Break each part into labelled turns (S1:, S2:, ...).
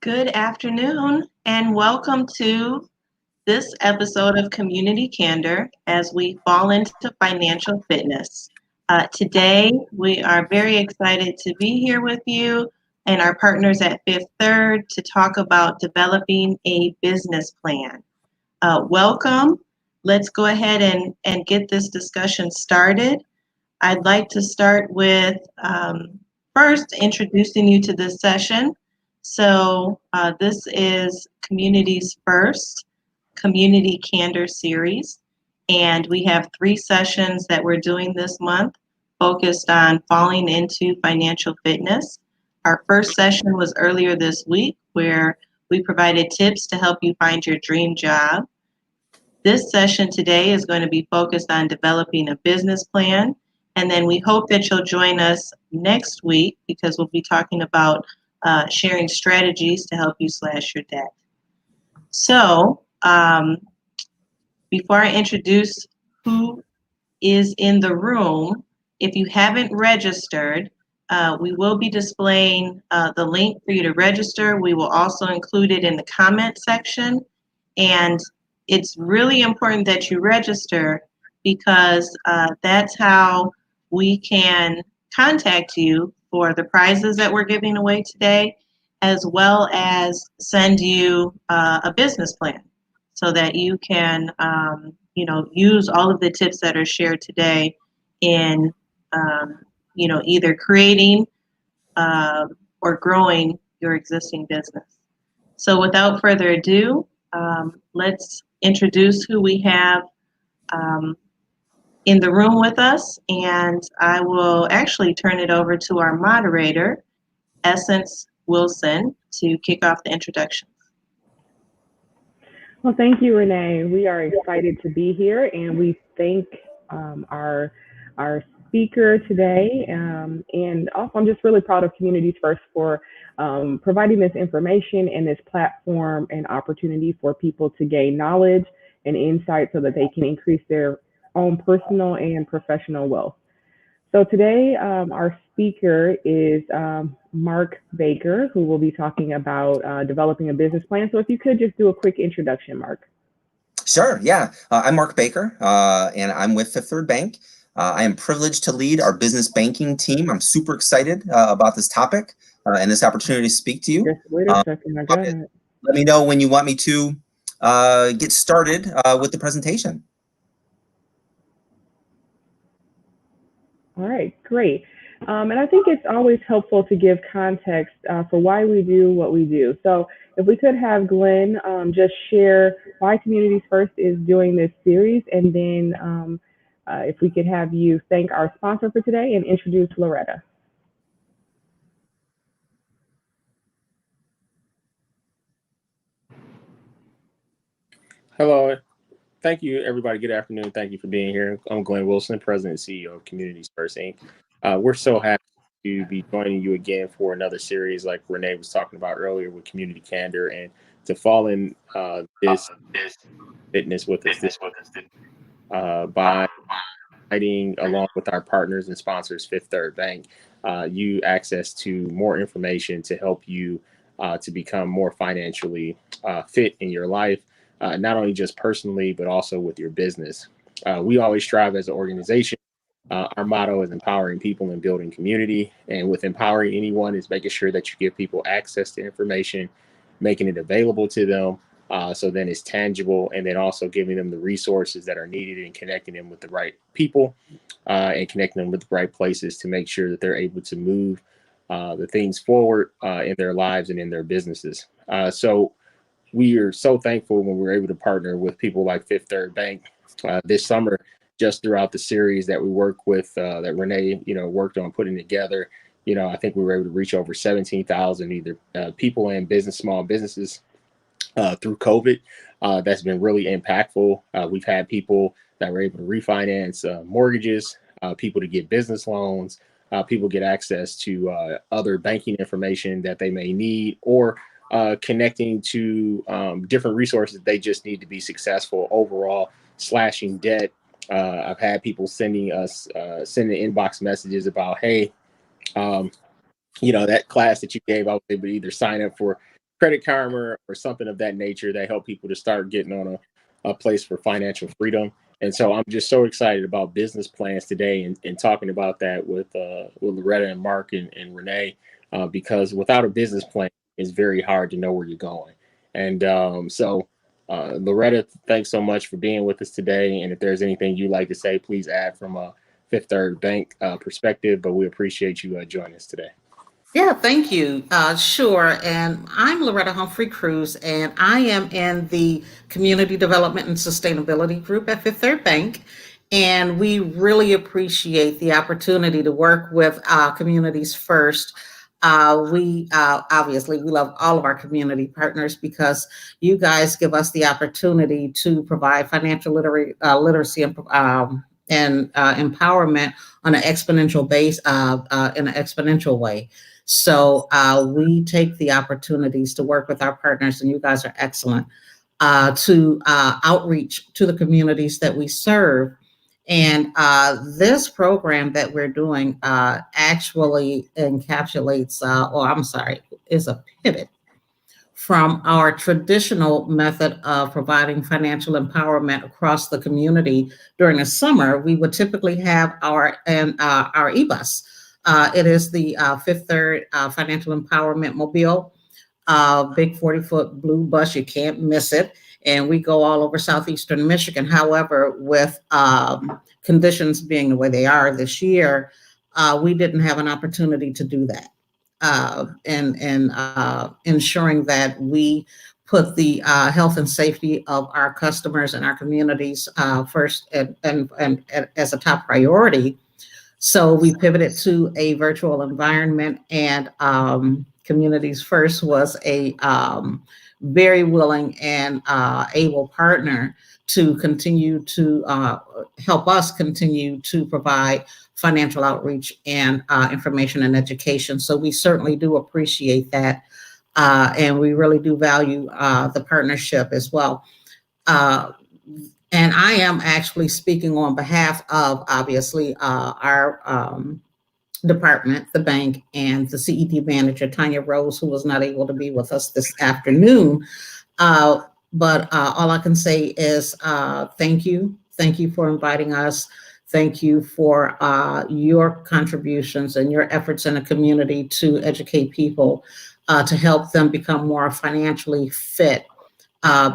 S1: Good afternoon, and welcome to this episode of Community Candor as we fall into financial fitness. Today, we are very excited to be here with you and our partners at Fifth Third to talk about developing a business plan. Welcome. Let's go ahead and get this discussion started. I'd like to start with first introducing you to this session. This is Community's first Community Candor series, and we have 3 sessions that we're doing this month focused on falling into financial fitness. Our first session was earlier this week where we provided tips to help you find your dream job. This session today is going to be focused on developing a business plan. And then we hope that you'll join us next week because we'll be talking about sharing strategies to help you slash your debt. So before I introduce who is in the room, if you haven't registered, we will be displaying the link for you to register. We will also include it in the comment section. And it's really important that you register because that's how we can contact you for the prizes that we're giving away today, as well as send you a business plan so that you can, use all of the tips that are shared today in, either creating or growing your existing business. So without further ado, let's introduce who we have in the room with us, and I will actually turn it over to our moderator, Essence Wilson, to kick off the introduction.
S2: Well, thank you, Renee. We are excited to be here, and we thank our speaker today. And also, I'm just really proud of Communities First for providing this information and this platform and opportunity for people to gain knowledge and insight so that they can increase their own personal and professional wealth. So today, our speaker is Mark Baker, who will be talking about developing a business plan. So if you could just do a quick introduction, Mark.
S3: Sure, yeah. I'm Mark Baker, and I'm with Fifth Third Bank. I am privileged to lead our business banking team. I'm super excited about this topic and this opportunity to speak to you.
S2: Just wait a second. I got it.
S3: Let me know when you want me to get started with the presentation.
S2: All right, great. And I think it's always helpful to give context for why we do what we do. So if we could have Glenn just share why Communities First is doing this series, and then if we could have you thank our sponsor for today and introduce Loretta.
S4: Hello. Thank you, everybody. Good afternoon. Thank you for being here. I'm Glenn Wilson, President and CEO of Communities First, Inc. We're so happy to be joining you again for another series like Renee was talking about earlier with Community Candor, and to fall in this fitness with us by fighting along with our partners and sponsors, Fifth Third Bank, you access to more information to help you to become more financially fit in your life. Not only just personally, but also with your business. We always strive as an organization. Our motto is empowering people and building community. And with empowering anyone is making sure that you give people access to information, making it available to them. So then it's tangible, and then also giving them the resources that are needed and connecting them with the right people and connecting them with the right places to make sure that they're able to move the things forward in their lives and in their businesses. So we are so thankful when we're able to partner with people like Fifth Third Bank this summer, just throughout the series that we work with, that Renee, worked on putting together. I think we were able to reach over 17,000 either people and small businesses through COVID. That's been really impactful. We've had people that were able to refinance mortgages, people to get business loans, people get access to other banking information that they may need, or connecting to different resources they just need to be successful overall, slashing debt. I've had people sending inbox messages about, hey, that class that you gave, I was able to either sign up for Credit Karma or something of that nature that help people to start getting on a place for financial freedom. And so I'm just so excited about business plans today and talking about that with Loretta and Mark and Renee, because without a business plan, it's very hard to know where you're going. And Loretta, thanks so much for being with us today. And if there's anything you'd like to say, please add from a Fifth Third Bank perspective. But we appreciate you joining us today.
S5: Yeah, thank you. Sure. And I'm Loretta Humphrey Cruz, and I am in the Community Development and Sustainability Group at Fifth Third Bank. And we really appreciate the opportunity to work with Communities First. We obviously we love all of our community partners because you guys give us the opportunity to provide financial literacy and empowerment on an exponential base in an exponential way. So we take the opportunities to work with our partners, and you guys are excellent, to outreach to the communities that we serve. And this program that we're doing actually encapsulates, is a pivot from our traditional method of providing financial empowerment across the community. During the summer, we would typically have our e-bus. It is the Fifth Third Financial Empowerment Mobile, big 40-foot blue bus. You can't miss it. And we go all over southeastern Michigan. However, with conditions being the way they are this year, we didn't have an opportunity to do that. And ensuring that we put the health and safety of our customers and our communities first and as a top priority. So we pivoted to a virtual environment, and Communities First was a very willing and able partner to continue to help us continue to provide financial outreach and information and education. So we certainly do appreciate that. And we really do value the partnership as well. And I am actually speaking on behalf of, obviously, our department, the bank, and the CED manager, Tanya Rose, who was not able to be with us this afternoon. But all I can say is thank you. Thank you for inviting us. Thank you for your contributions and your efforts in the community to educate people, to help them become more financially fit.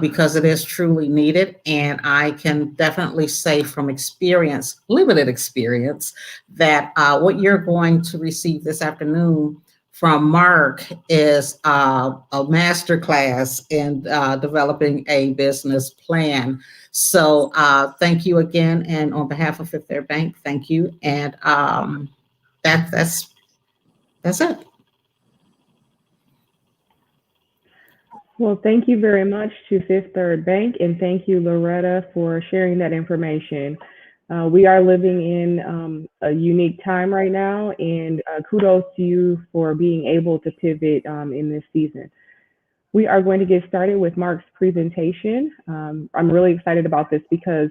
S5: Because it is truly needed. And I can definitely say from experience, limited experience, that what you're going to receive this afternoon from Mark is a masterclass in developing a business plan. So thank you again. And on behalf of Fifth Third Bank, thank you. And that's it.
S2: Well, thank you very much to Fifth Third Bank, and thank you, Loretta, for sharing that information. We are living in a unique time right now, and kudos to you for being able to pivot in this season. We are going to get started with Mark's presentation. I'm really excited about this because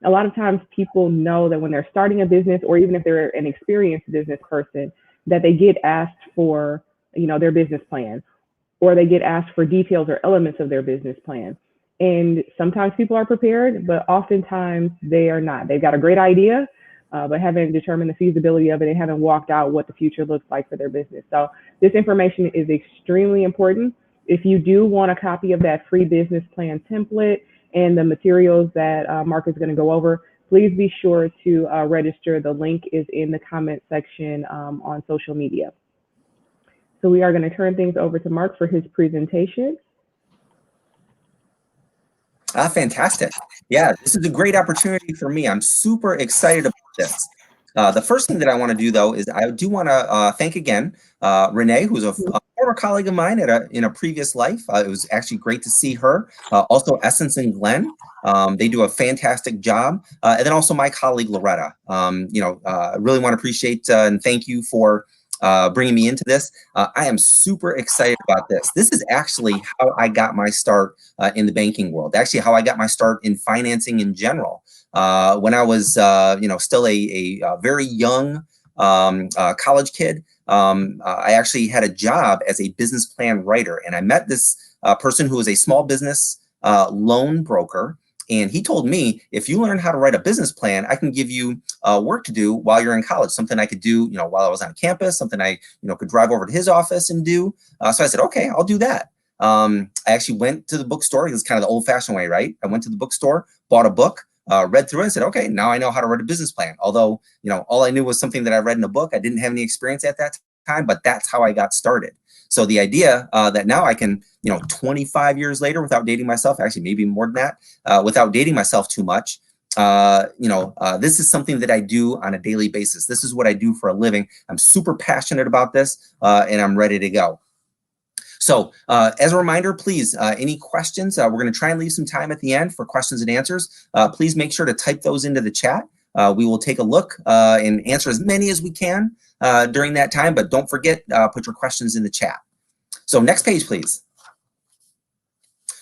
S2: a lot of times people know that when they're starting a business, or even if they're an experienced business person, that they get asked for, their business plan, or they get asked for details or elements of their business plan. And sometimes people are prepared, but oftentimes they are not. They've got a great idea, but haven't determined the feasibility of it and haven't walked out what the future looks like for their business. So this information is extremely important. If you do want a copy of that free business plan template and the materials that Mark is going to go over, please be sure to register. The link is in the comment section on social media. So we are going to turn things over to Mark for his presentation.
S3: Fantastic. Yeah, this is a great opportunity for me. I'm super excited about this. The first thing that I want to do, though, is I do want to thank again Renee, who's a former colleague of mine in a previous life. It was actually great to see her. Also, Essence and Glenn. They do a fantastic job. And then also my colleague, Loretta. I really want to appreciate and thank you for bringing me into this. I am super excited about this. This is actually how I got my start in the banking world. Actually, how I got my start in financing in general. When I was, still a very young college kid, I actually had a job as a business plan writer, and I met this person who was a small business loan broker. And he told me, if you learn how to write a business plan, I can give you work to do while you're in college, something I could do, while I was on campus, something I, could drive over to his office and do. So I said, okay, I'll do that. I actually went to the bookstore. It was kind of the old-fashioned way, right? I went to the bookstore, bought a book, read through it, and said, okay, now I know how to write a business plan. Although, all I knew was something that I read in a book. I didn't have any experience at that time, but that's how I got started. So the idea that now I can, 25 years later, without dating myself, actually maybe more than that, without dating myself too much, this is something that I do on a daily basis. This is what I do for a living. I'm super passionate about this, and I'm ready to go. So as a reminder, please, any questions, we're going to try and leave some time at the end for questions and answers. Please make sure to type those into the chat. We will take a look and answer as many as we can during that time, but don't forget, put your questions in the chat. So next page, please.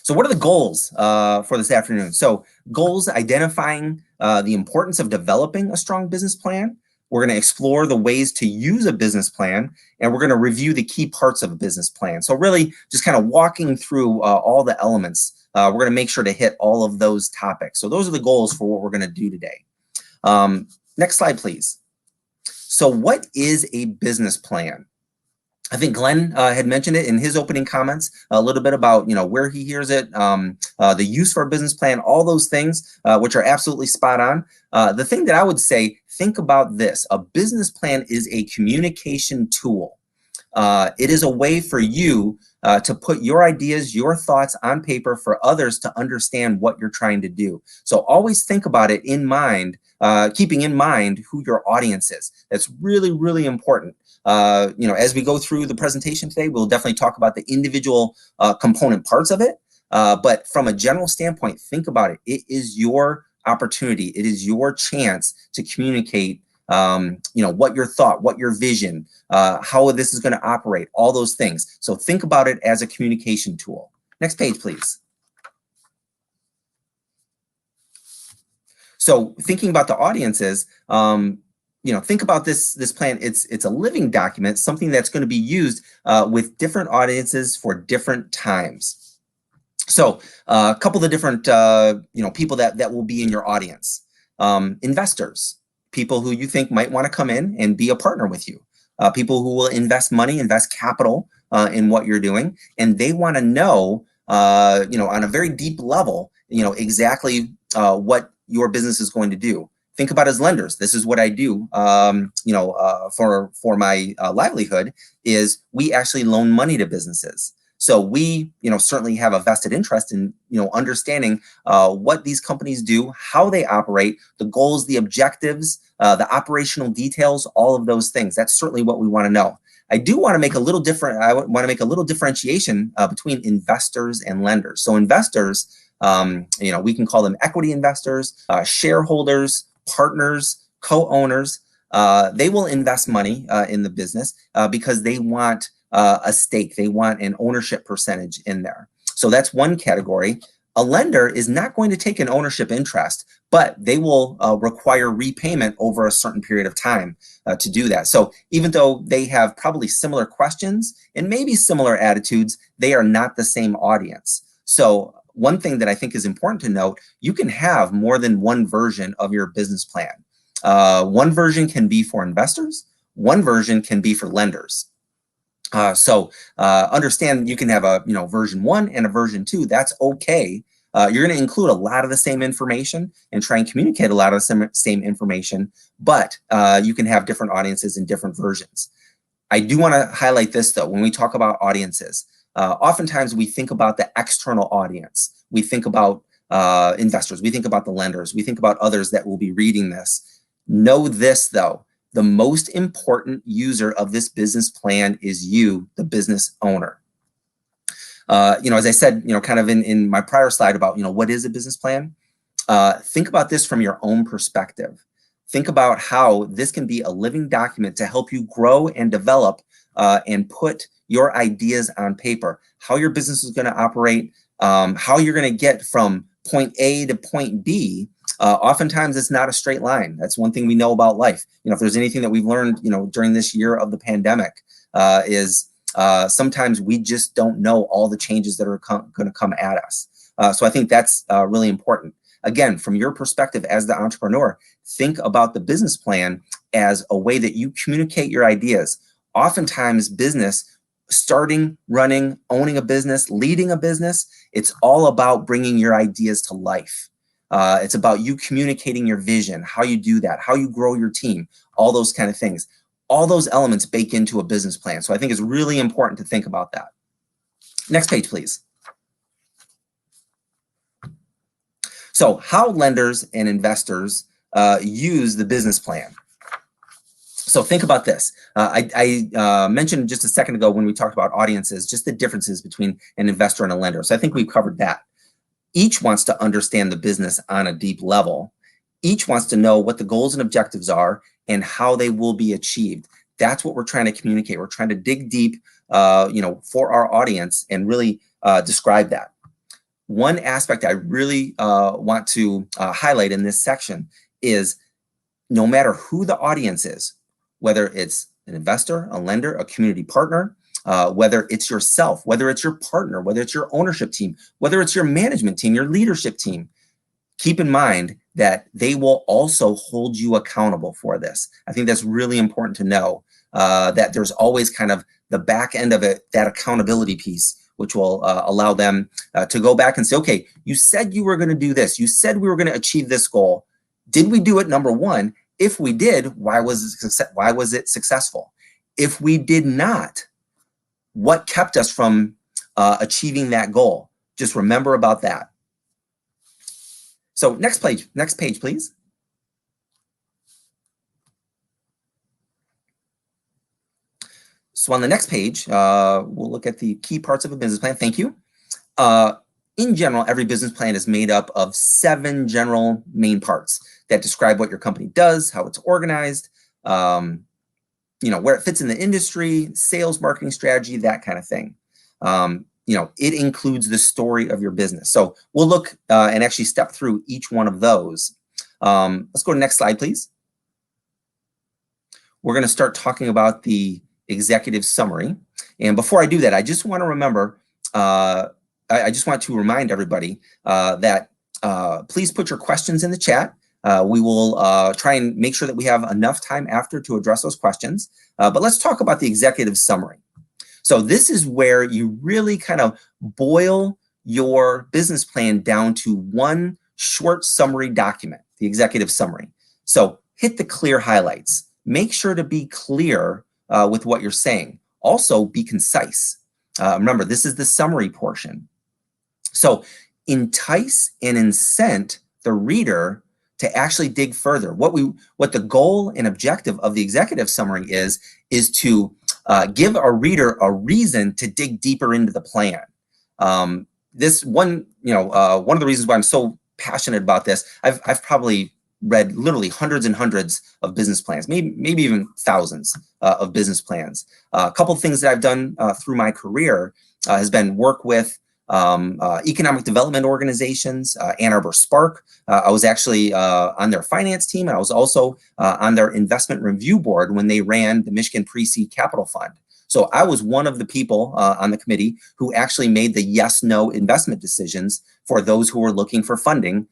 S3: So what are the goals for this afternoon? So goals, identifying the importance of developing a strong business plan. We're going to explore the ways to use a business plan, and we're going to review the key parts of a business plan. So really just kind of walking through all the elements. We're going to make sure to hit all of those topics. So those are the goals for what we're going to do today. Next slide, please. So what is a business plan? I think Glenn had mentioned it in his opening comments, a little bit about, where he hears it, the use for a business plan, all those things, which are absolutely spot on. The thing that I would say, think about this. A business plan is a communication tool. It is a way for you to put your ideas, your thoughts on paper for others to understand what you're trying to do. So always think about it in mind, keeping in mind who your audience is. That's really, really important. As we go through the presentation today, we'll definitely talk about the individual component parts of it. But from a general standpoint, think about it. It is your opportunity. It is your chance to communicate, what your thought, what your vision, how this is going to operate, all those things. So think about it as a communication tool. Next page, please. So thinking about the audiences, think about this plan. It's a living document, something that's going to be used with different audiences for different times. So a couple of the different people that will be in your audience. Investors, people who you think might want to come in and be a partner with you. People who will invest money, invest capital in what you're doing, and they want to know, on a very deep level, exactly what your business is going to do. Think about as lenders. This is what I do, for my livelihood, is we actually loan money to businesses. So we, certainly have a vested interest in, understanding what these companies do, how they operate, the goals, the objectives, the operational details, all of those things. That's certainly what we want to know. I do want to make a little different. I want to make a little differentiation between investors and lenders. So investors, we can call them equity investors, shareholders, partners, co-owners. They will invest money in the business because they want a stake. They want an ownership percentage in there. So that's one category. A lender is not going to take an ownership interest, but they will require repayment over a certain period of time to do that. So even though they have probably similar questions and maybe similar attitudes, they are not the same audience. So one thing that I think is important to note, you can have more than one version of your business plan. One version can be for investors. One version can be for lenders. So understand you can have a version 1 and a version 2. That's okay. You're going to include a lot of the same information and try and communicate a lot of the same information, but you can have different audiences in different versions. I do want to highlight this though. When we talk about audiences, oftentimes we think about the external audience. We think about investors. We think about the lenders. We think about others that will be reading this. Know this though. The most important user of this business plan is you, the business owner. As I said, kind of in my prior slide about, what is a business plan? Think about this from your own perspective. Think about how this can be a living document to help you grow and develop and put your ideas on paper, how your business is going to operate, how you're going to get from point A to point B, oftentimes it's not a straight line. That's one thing we know about life. If there's anything that we've learned, during this year of the pandemic, is sometimes we just don't know all the changes that are going to come at us. So I think that's really important. Again, from your perspective as the entrepreneur, think about the business plan as a way that you communicate your ideas. Oftentimes business, starting, running, owning a business, leading a business, it's all about bringing your ideas to life. It's about you communicating your vision, how you do that, how you grow your team, all those kind of things. All those elements bake into a business plan. So I think it's really important to think about that. Next page, please. So how lenders and investors use the business plan. So think about this. I mentioned just a second ago when we talked about audiences, just the differences between an investor and a lender. So I think we've covered that. Each wants to understand the business on a deep level. Each wants to know what the goals and objectives are and how they will be achieved. That's what we're trying to communicate. We're trying to dig deep, for our audience and really describe that. One aspect I really want to highlight in this section is no matter who the audience is, whether it's an investor, a lender, a community partner, whether it's yourself, whether it's your partner, whether it's your ownership team, whether it's your management team, your leadership team, keep in mind that they will also hold you accountable for this. I think that's really important to know, that there's always kind of the back end of it, that accountability piece, which will allow them to go back and say, okay, you said you were going to do this. You said we were going to achieve this goal. Did we do it? Number one. If we did, why was it successful? If we did not, what kept us from achieving that goal? Just remember about that. So next page, please. So on the next page, we'll look at the key parts of a business plan. Thank you. In general, every business plan is made up of 7 general main parts that describe what your company does, how it's organized, where it fits in the industry, sales, marketing strategy, that kind of thing. It includes the story of your business. So we'll look and actually step through each one of those. Let's go to the next slide, please. We're going to start talking about the executive summary. And before I do that, I just want to remember, I just want to remind everybody that please put your questions in the chat. We will try and make sure that we have enough time after to address those questions. But let's talk about the executive summary. So this is where you really kind of boil your business plan down to one short summary document, the executive summary. So hit the clear highlights. Make sure to be clear with what you're saying. Also, be concise. Remember, this is the summary portion. So entice and incent the reader to actually dig further. What the goal and objective of the executive summary is to give a reader a reason to dig deeper into the plan. This one, one of the reasons why I'm so passionate about this, I've probably read literally hundreds and hundreds of business plans, maybe even thousands of business plans. A couple of things that I've done through my career has been work with economic development organizations, Ann Arbor Spark. I was actually on their finance team, and I was also on their investment review board when they ran the Michigan Pre-Seed Capital Fund. So I was one of the people on the committee who actually made the yes/no investment decisions for those who were looking for funding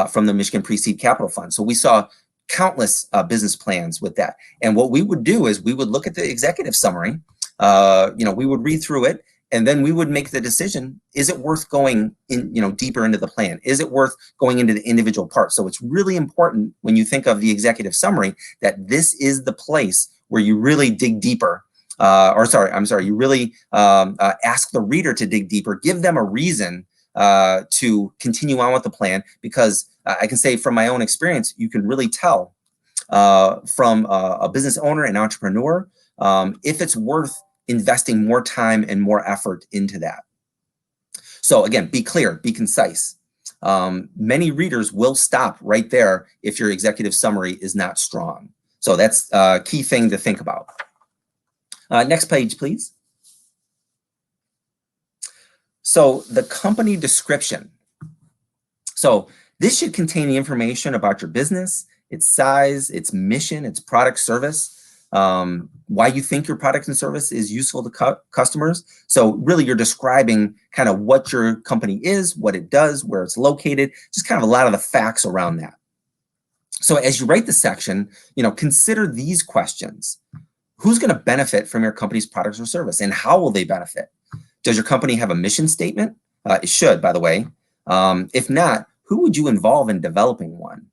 S3: from the Michigan Pre-Seed Capital Fund. So we saw countless business plans with that. And what we would do is we would look at the executive summary, we would read through it, and then we would make the decision, is it worth going in, deeper into the plan? Is it worth going into the individual parts? So it's really important when you think of the executive summary that this is the place where you really dig deeper. You really ask the reader to dig deeper, give them a reason to continue on with the plan, because I can say from my own experience, you can really tell from a business owner and entrepreneur if it's worth investing more time and more effort into that. So again, be clear, be concise. Many readers will stop right there if your executive summary is not strong. So that's a key thing to think about. Next page, please. So the company description. So this should contain the information about your business, its size, its mission, its product, service, why you think your product and service is useful to customers. So really you're describing kind of what your company is, what it does, where it's located, just kind of a lot of the facts around that. So as you write the section, consider these questions. Who's going to benefit from your company's products or service, and how will they benefit? Does your company have a mission statement? It should, by the way. If not, who would you involve in developing one?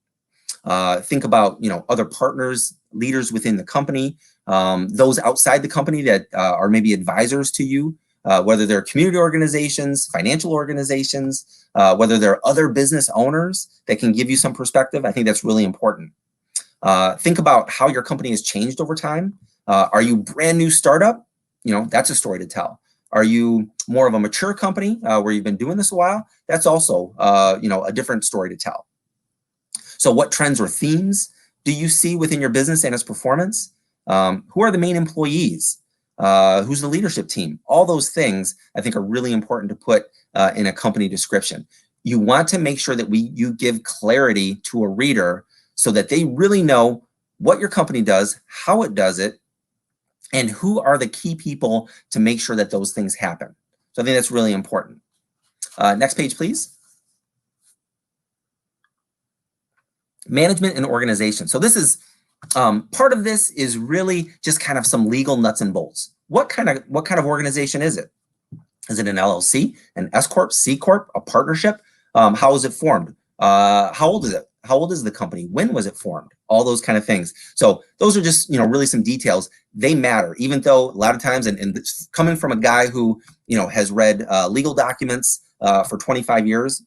S3: Think about, other partners, leaders within the company, those outside the company that are maybe advisors to you, whether they're community organizations, financial organizations, whether they're other business owners that can give you some perspective. I think that's really important. Think about how your company has changed over time. Are you brand new startup? That's a story to tell. Are you more of a mature company where you've been doing this a while? That's also, a different story to tell. So what trends or themes do you see within your business and its performance? Who are the main employees? Who's the leadership team? All those things I think are really important to put in a company description. You want to make sure that you give clarity to a reader so that they really know what your company does, how it does it, and who are the key people to make sure that those things happen. So I think that's really important. Next page, please. Management and organization. So this is part of this is really just kind of some legal nuts and bolts. What kind of organization is it? Is it an LLC, an S corp, C corp, a partnership? How is it formed? How old is it? How old is the company? When was it formed? All those kind of things. So those are just really some details. They matter, even though a lot of times, and coming from a guy who has read legal documents for 25 years.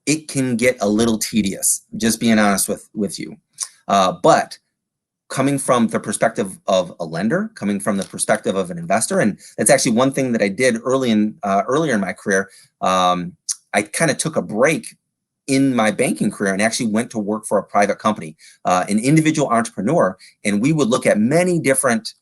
S3: It can get a little tedious, just being honest with you. But coming from the perspective of a lender, coming from the perspective of an investor, and that's actually one thing that I did earlier in my career. I kind of took a break in my banking career and actually went to work for a private company, an individual entrepreneur, and we would look at many different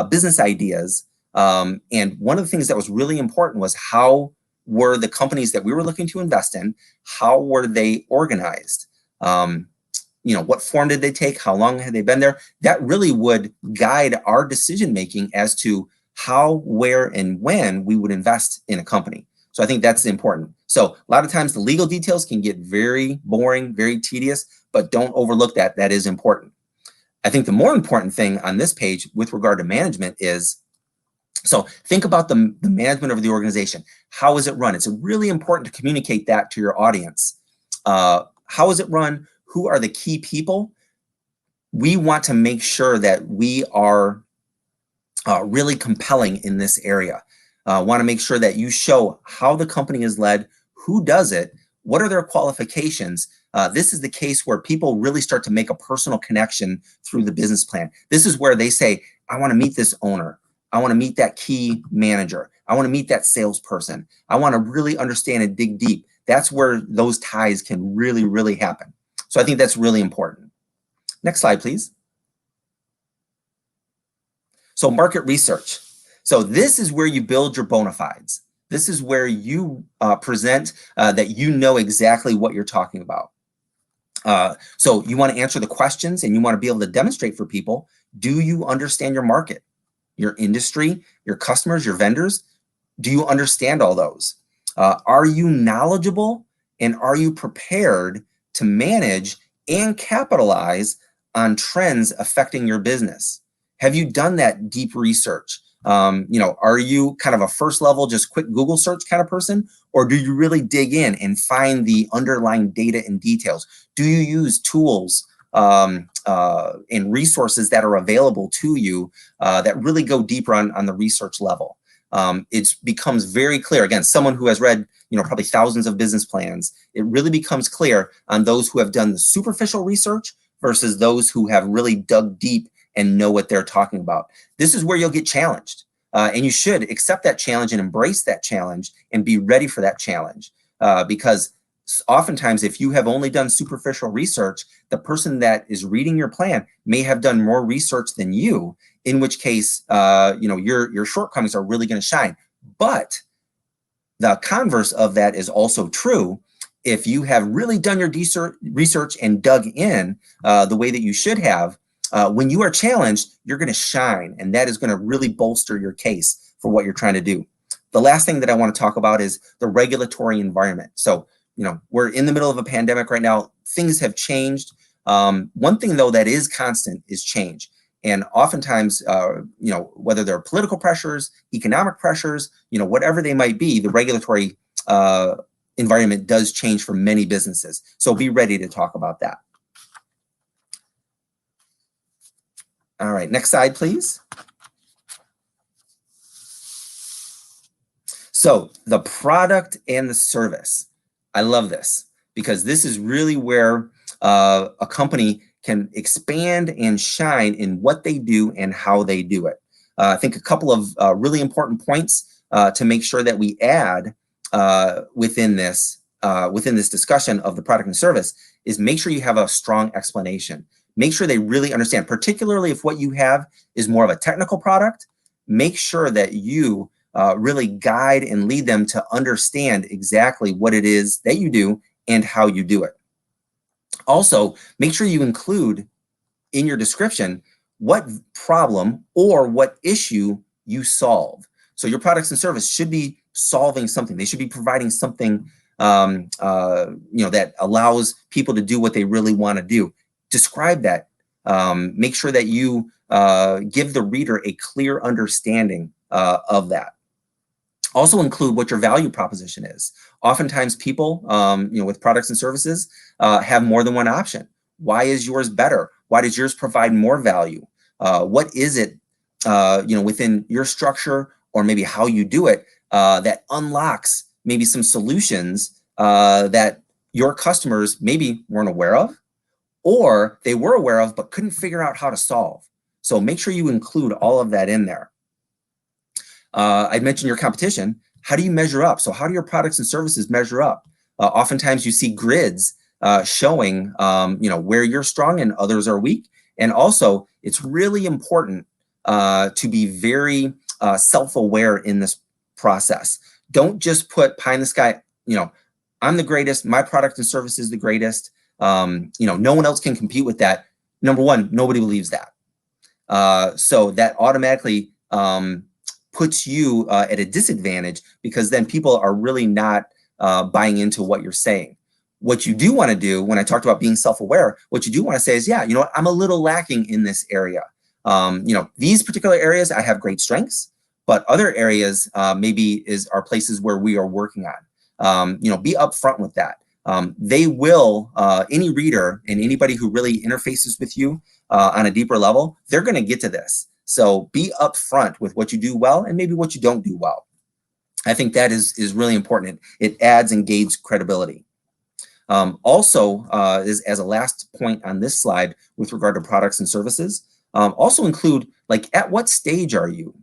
S3: business ideas. And one of the things that was really important was how were the companies that we were looking to invest in, how were they organized? What form did they take? How long had they been there? That really would guide our decision-making as to how, where, and when we would invest in a company. So I think that's important. So a lot of times the legal details can get very boring, very tedious, but don't overlook that. That is important. I think the more important thing on this page with regard to management is, so think about the management of the organization. How is it run? It's really important to communicate that to your audience. How is it run? Who are the key people? We want to make sure that we are really compelling in this area. Want to make sure that you show how the company is led, who does it, what are their qualifications. This is the case where people really start to make a personal connection through the business plan. This is where they say, I want to meet this owner. I want to meet that key manager. I want to meet that salesperson. I want to really understand and dig deep. That's where those ties can really, really happen. So I think that's really important. Next slide, please. So market research. So this is where you build your bona fides. This is where you present that you know exactly what you're talking about. So you want to answer the questions and you want to be able to demonstrate for people, do you understand your market, your industry, your customers, your vendors? Do you understand all those? Are you knowledgeable and are you prepared to manage and capitalize on trends affecting your business? Have you done that deep research? Are you kind of a first level, just quick Google search kind of person? Or do you really dig in and find the underlying data and details? Do you use tools and resources that are available to you that really go deeper on the research level? It becomes very clear, again, someone who has read probably thousands of business plans, it really becomes clear on those who have done the superficial research versus those who have really dug deep and know what they're talking about. This is where you'll get challenged. And you should accept that challenge and embrace that challenge and be ready for that challenge. Because oftentimes, if you have only done superficial research, the person that is reading your plan may have done more research than you, in which case, your shortcomings are really going to shine. But the converse of that is also true. if you have really done your research and dug in the way that you should have, when you are challenged, you're going to shine, and that is going to really bolster your case for what you're trying to do. The last thing that I want to talk about is the regulatory environment. So, we're in the middle of a pandemic right now. Things have changed. One thing, though, that is constant is change. And oftentimes, whether they're political pressures, economic pressures, whatever they might be, the regulatory environment does change for many businesses. So be ready to talk about that. All right, next slide, please. So the product and the service. I love this because this is really where a company can expand and shine in what they do and how they do it. I think a couple of really important points to make sure that we add within this discussion of the product and service is make sure you have a strong explanation. Make sure they really understand, particularly if what you have is more of a technical product. Make sure that you really guide and lead them to understand exactly what it is that you do and how you do it. Also, make sure you include in your description what problem or what issue you solve. So your products and service should be solving something. They should be providing something that allows people to do what they really want to do. Describe that. Make sure that you give the reader a clear understanding of that. Also include what your value proposition is. Oftentimes people, with products and services have more than one option. Why is yours better? Why does yours provide more value? What is it, within your structure or maybe how you do it that unlocks maybe some solutions that your customers maybe weren't aware of, or they were aware of but couldn't figure out how to solve. So make sure you include all of that in there. I mentioned your competition. How do you measure up? So how do your products and services measure up? Oftentimes you see grids showing, where you're strong and others are weak. And also, it's really important to be very self-aware in this process. Don't just put pie in the sky, I'm the greatest, my product and service is the greatest. No one else can compete with that. Number one, nobody believes that. So that automatically puts you at a disadvantage, because then people are really not buying into what you're saying. What you do want to do, when I talked about being self-aware, what you do want to say is, yeah, you know what, I'm a little lacking in this area. These particular areas, I have great strengths, but other areas maybe are places where we are working on. Be upfront with that. They will, any reader and anybody who really interfaces with you on a deeper level, they're going to get to this. So be upfront with what you do well and maybe what you don't do well. I think that is really important. It adds and gains credibility. Also, as a last point on this slide with regard to products and services, also include, like, at what stage are you?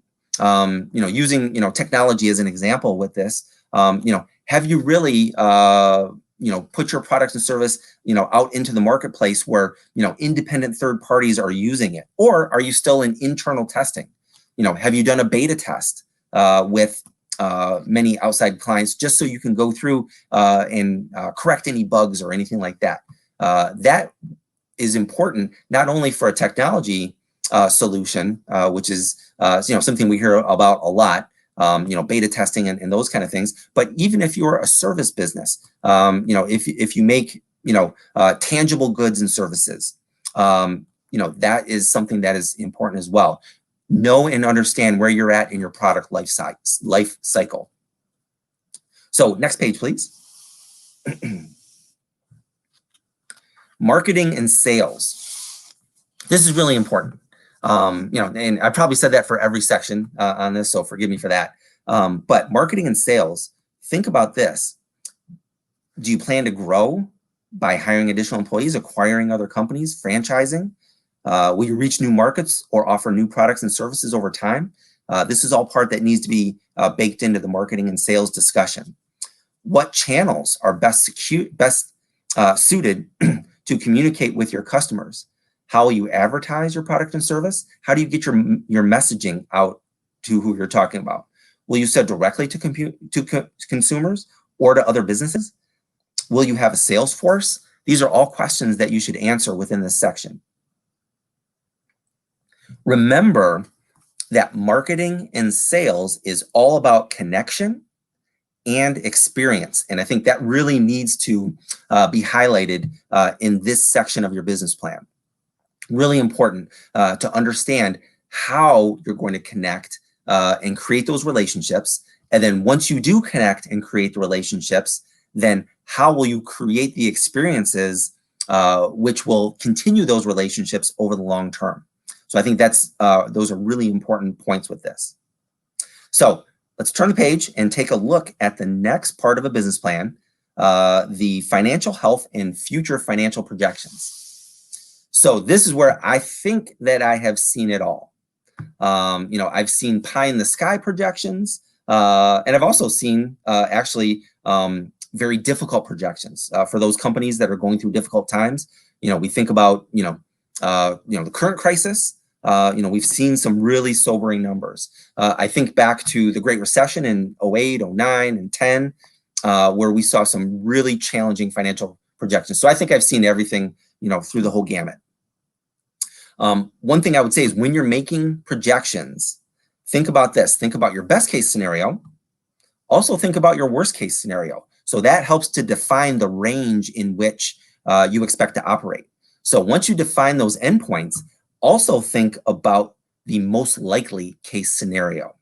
S3: Using technology as an example with this. Have you really put your products and service out into the marketplace where independent third parties are using it, or are you still in internal testing? Have you done a beta test with many outside clients, just so you can go through and correct any bugs or anything like that? That is important, not only for a technology solution, which is something we hear about a lot, beta testing and those kind of things, but even if you're a service business, if you make tangible goods and services, that is something that is important as well. Know and understand where you're at in your product life cycle. So next page, please. Marketing and sales. This is really important. And I probably said that for every section on this, so forgive me for that. But marketing and sales, think about this. Do you plan to grow by hiring additional employees, acquiring other companies, franchising? Will you reach new markets or offer new products and services over time? This is all part that needs to be baked into the marketing and sales discussion. What channels are best suited to communicate with your customers? How will you advertise your product and service? How do you get your messaging out to who you're talking about? Will you sell directly to consumers or to other businesses? Will you have a sales force? These are all questions that you should answer within this section. Remember that marketing and sales is all about connection and experience. And I think that really needs to be highlighted in this section of your business plan. Really important to understand how you're going to connect and create those relationships. And then once you do connect and create the relationships, then how will you create the experiences which will continue those relationships over the long term? So I think that's those are really important points with this. So let's turn the page and take a look at the next part of a business plan, the financial health and future financial projections. So this is where I think that I have seen it all. I've seen pie in the sky projections, and I've also seen actually very difficult projections for those companies that are going through difficult times. We think about the current crisis. We've seen some really sobering numbers. I think back to the Great Recession in 08, 09, and 10, where we saw some really challenging financial projections. So I think I've seen everything, through the whole gamut. One thing I would say is when you're making projections, think about this. Think about your best case scenario. Also think about your worst case scenario. So that helps to define the range in which you expect to operate. So once you define those endpoints, also think about the most likely case scenario.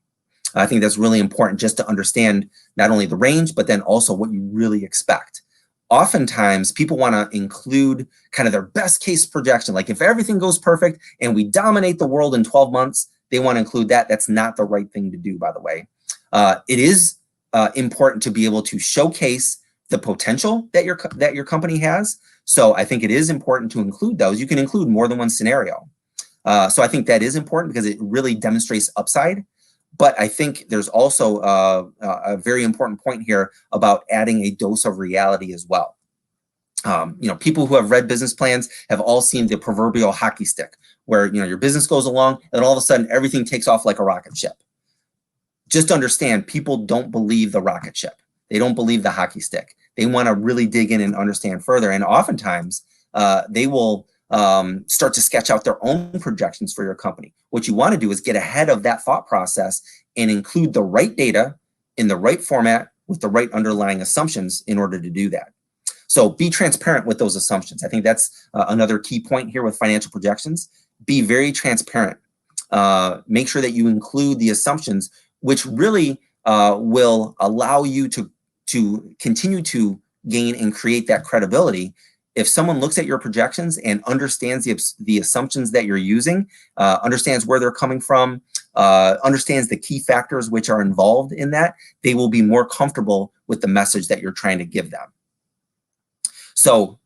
S3: I think that's really important just to understand not only the range, but then also what you really expect. Oftentimes, people want to include kind of their best case projection. Like if everything goes perfect and we dominate the world in 12 months, they want to include that. That's not the right thing to do, by the way. It is important to be able to showcase the potential that your company has. So I think it is important to include those. You can include more than one scenario. So I think that is important because it really demonstrates upside. But I think there's also a very important point here about adding a dose of reality as well. People who have read business plans have all seen the proverbial hockey stick, where your business goes along and all of a sudden everything takes off like a rocket ship. Just understand, people don't believe the rocket ship. They don't believe the hockey stick. They want to really dig in and understand further. And oftentimes they will start to sketch out their own projections for your company. What you want to do is get ahead of that thought process and include the right data in the right format with the right underlying assumptions in order to do that. So be transparent with those assumptions. I think that's another key point here with financial projections. Be very transparent. Make sure that you include the assumptions, which really will allow you to continue to gain and create that credibility. If someone looks at your projections and understands the assumptions that you're using, understands where they're coming from, understands the key factors which are involved in that, they will be more comfortable with the message that you're trying to give them. So,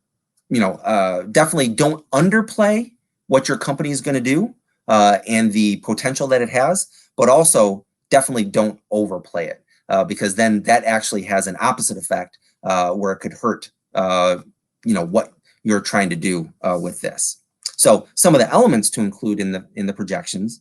S3: definitely don't underplay what your company is going to do and the potential that it has, but also definitely don't overplay it because then that actually has an opposite effect where it could hurt what you're trying to do with this. So some of the elements to include in the projections,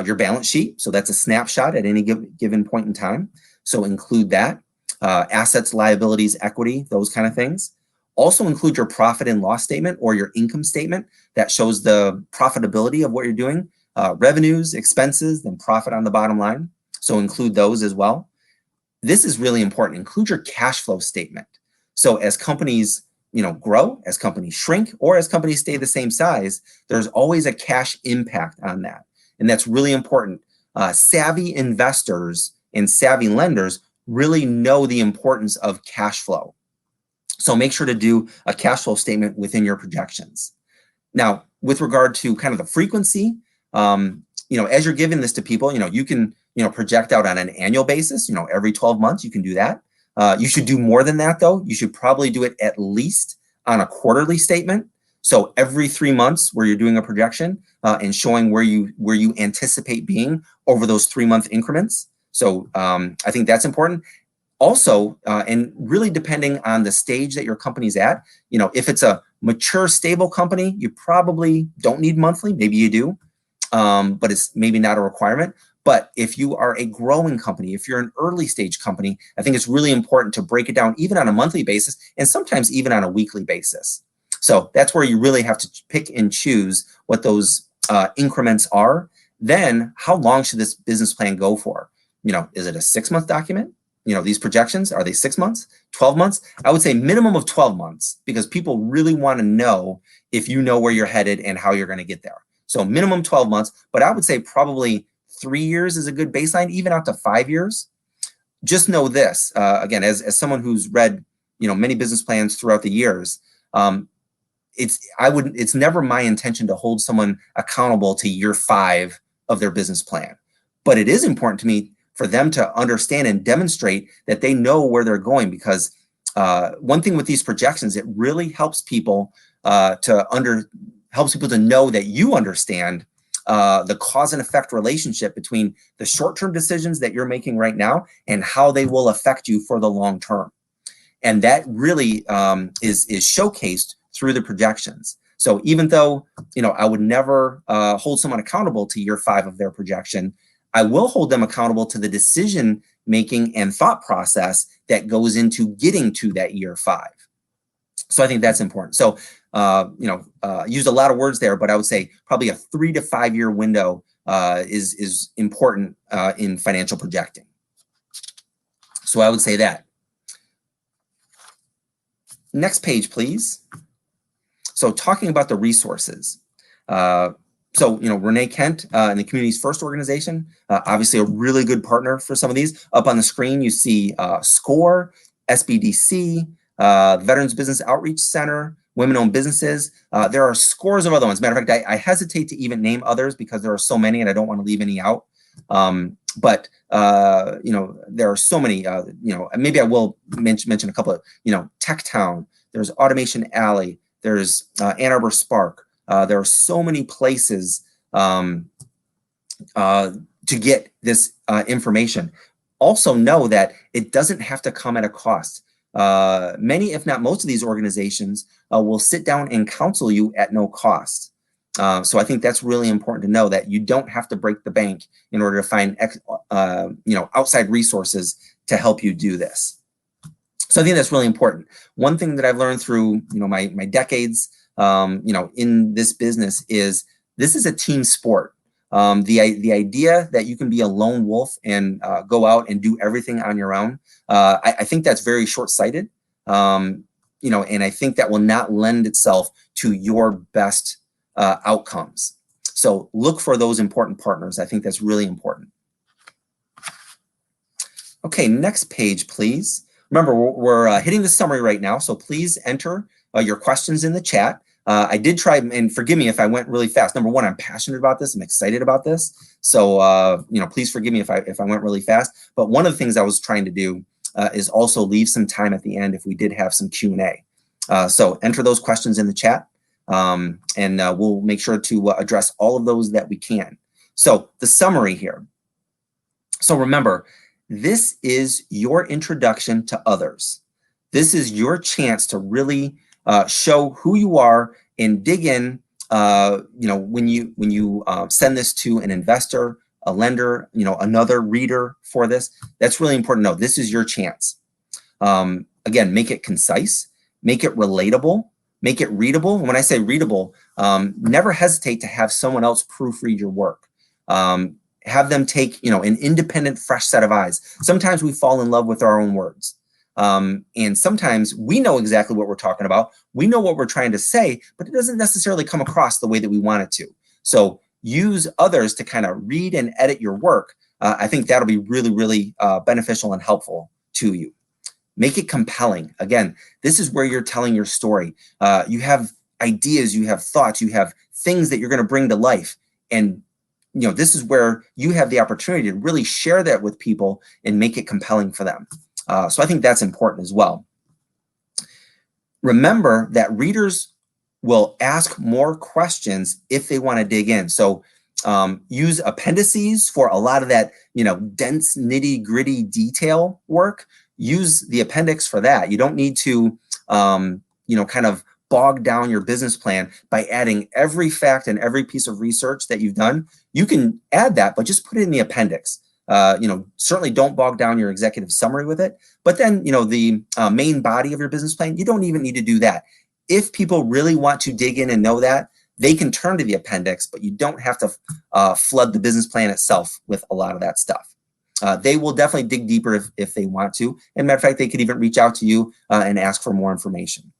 S3: your balance sheet. So that's a snapshot at any given point in time. So include that. Assets, liabilities, equity, those kind of things. Also include your profit and loss statement or your income statement that shows the profitability of what you're doing. Revenues, expenses, then profit on the bottom line. So include those as well. This is really important. Include your cash flow statement. So as companies grow, as companies shrink, or as companies stay the same size, there's always a cash impact on that. And that's really important. Savvy investors and savvy lenders really know the importance of cash flow. So make sure to do a cash flow statement within your projections. Now, with regard to kind of the frequency, as you're giving this to people, you can, project out on an annual basis, every 12 months, you can do that. You should do more than that, though. You should probably do it at least on a quarterly statement. So every 3 months where you're doing a projection and showing where you anticipate being over those 3-month increments. So I think that's important. Also, and really depending on the stage that your company's at, if it's a mature, stable company, you probably don't need monthly. Maybe you do, but it's maybe not a requirement. But if you are a growing company, if you're an early stage company, I think it's really important to break it down even on a monthly basis and sometimes even on a weekly basis. So that's where you really have to pick and choose what those increments are. Then how long should this business plan go for? Is it a 6-month document? These projections, are they 6 months, 12 months? I would say minimum of 12 months because people really want to know if you know where you're headed and how you're going to get there. So minimum 12 months, but I would say probably 3 years is a good baseline, even out to 5 years. Just know this, again, as someone who's read, many business plans throughout the years, it's never my intention to hold someone accountable to year 5 of their business plan. But it is important to me for them to understand and demonstrate that they know where they're going, because one thing with these projections, it really helps people to know that you understand the cause and effect relationship between the short-term decisions that you're making right now and how they will affect you for the long term. And that really is showcased through the projections. So even though, I would never hold someone accountable to year 5 of their projection, I will hold them accountable to the decision making and thought process that goes into getting to that year 5. So I think that's important. So, used a lot of words there, but I would say probably a 3 to 5 year window is important in financial projecting. So I would say that. Next page, please. So talking about the resources. Renee Kent and the Communities First organization, obviously a really good partner for some of these. Up on the screen, you see SCORE, SBDC, Veterans Business Outreach Center, Women-Owned Businesses. There are scores of other ones. Matter of fact, I hesitate to even name others because there are so many and I don't want to leave any out. But there are so many, maybe I will mention a couple of, Tech Town, there's Automation Alley, there's Ann Arbor Spark. There are so many places to get this information. Also know that it doesn't have to come at a cost. Many, if not most of these organizations will sit down and counsel you at no cost. So I think that's really important to know, that you don't have to break the bank in order to find outside resources to help you do this. So I think that's really important. One thing that I've learned through my decades in this business is this is a team sport. The idea that you can be a lone wolf and go out and do everything on your own, I think that's very short-sighted. And I think that will not lend itself to your best outcomes. So look for those important partners. I think that's really important. Okay, next page, please. Remember, we're hitting the summary right now, so please enter your questions in the chat. I did try, and forgive me if I went really fast. Number one, I'm passionate about this. I'm excited about this. So, please forgive me if I went really fast. But one of the things I was trying to do is also leave some time at the end if we did have some Q&A. So enter those questions in the chat, and we'll make sure to address all of those that we can. So the summary here. So remember, this is your introduction to others. This is your chance to really show who you are and dig in. When you send this to an investor, a lender, another reader for this, that's really important to know. This is your chance. Again, make it concise, make it relatable, make it readable. And when I say readable, never hesitate to have someone else proofread your work. Have them take, an independent, fresh set of eyes. Sometimes we fall in love with our own words. And sometimes we know exactly what we're talking about. We know what we're trying to say, but it doesn't necessarily come across the way that we want it to. So use others to kind of read and edit your work. I think that'll be really, really beneficial and helpful to you. Make it compelling. Again, this is where you're telling your story. You have ideas, you have thoughts, you have things that you're going to bring to life. And this is where you have the opportunity to really share that with people and make it compelling for them. So I think that's important as well. Remember that readers will ask more questions if they want to dig in. So use appendices for a lot of that, dense, nitty-gritty detail work. Use the appendix for that. You don't need to, kind of bog down your business plan by adding every fact and every piece of research that you've done, you can add that, but just put it in the appendix. Certainly don't bog down your executive summary with it, but then, the main body of your business plan, you don't even need to do that. If people really want to dig in and know that, they can turn to the appendix, but you don't have to flood the business plan itself with a lot of that stuff. They will definitely dig deeper if they want to. And matter of fact, they could even reach out to you and ask for more information.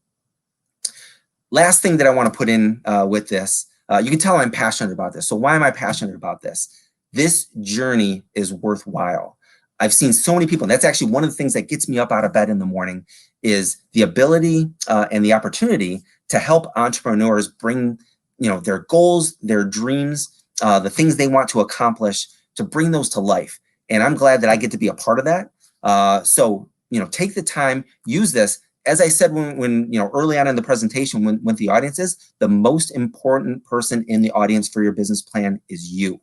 S3: Last thing that I want to put in with this, you can tell I'm passionate about this. So why am I passionate about this? This journey is worthwhile. I've seen so many people, and that's actually one of the things that gets me up out of bed in the morning, is the ability and the opportunity to help entrepreneurs bring their goals, their dreams, the things they want to accomplish, to bring those to life. And I'm glad that I get to be a part of that. So take the time, use this. As I said when early on in the presentation, when the audience is, the most important person in the audience for your business plan is you.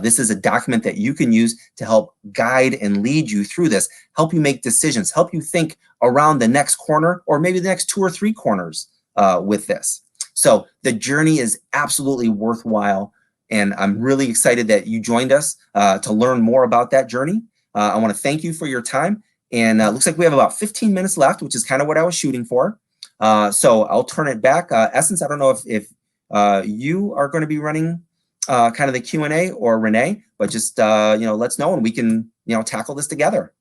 S3: This is a document that you can use to help guide and lead you through this, help you make decisions, help you think around the next corner or maybe the next 2 or 3 corners with this. So the journey is absolutely worthwhile, and I'm really excited that you joined us to learn more about that journey. I want to thank you for your time, and it looks like we have about 15 minutes left, which is kind of what I was shooting for. So I'll turn it back. Essence, I don't know if you are going to be running kind of the Q&A or Renee, but just let's know and we can tackle this together.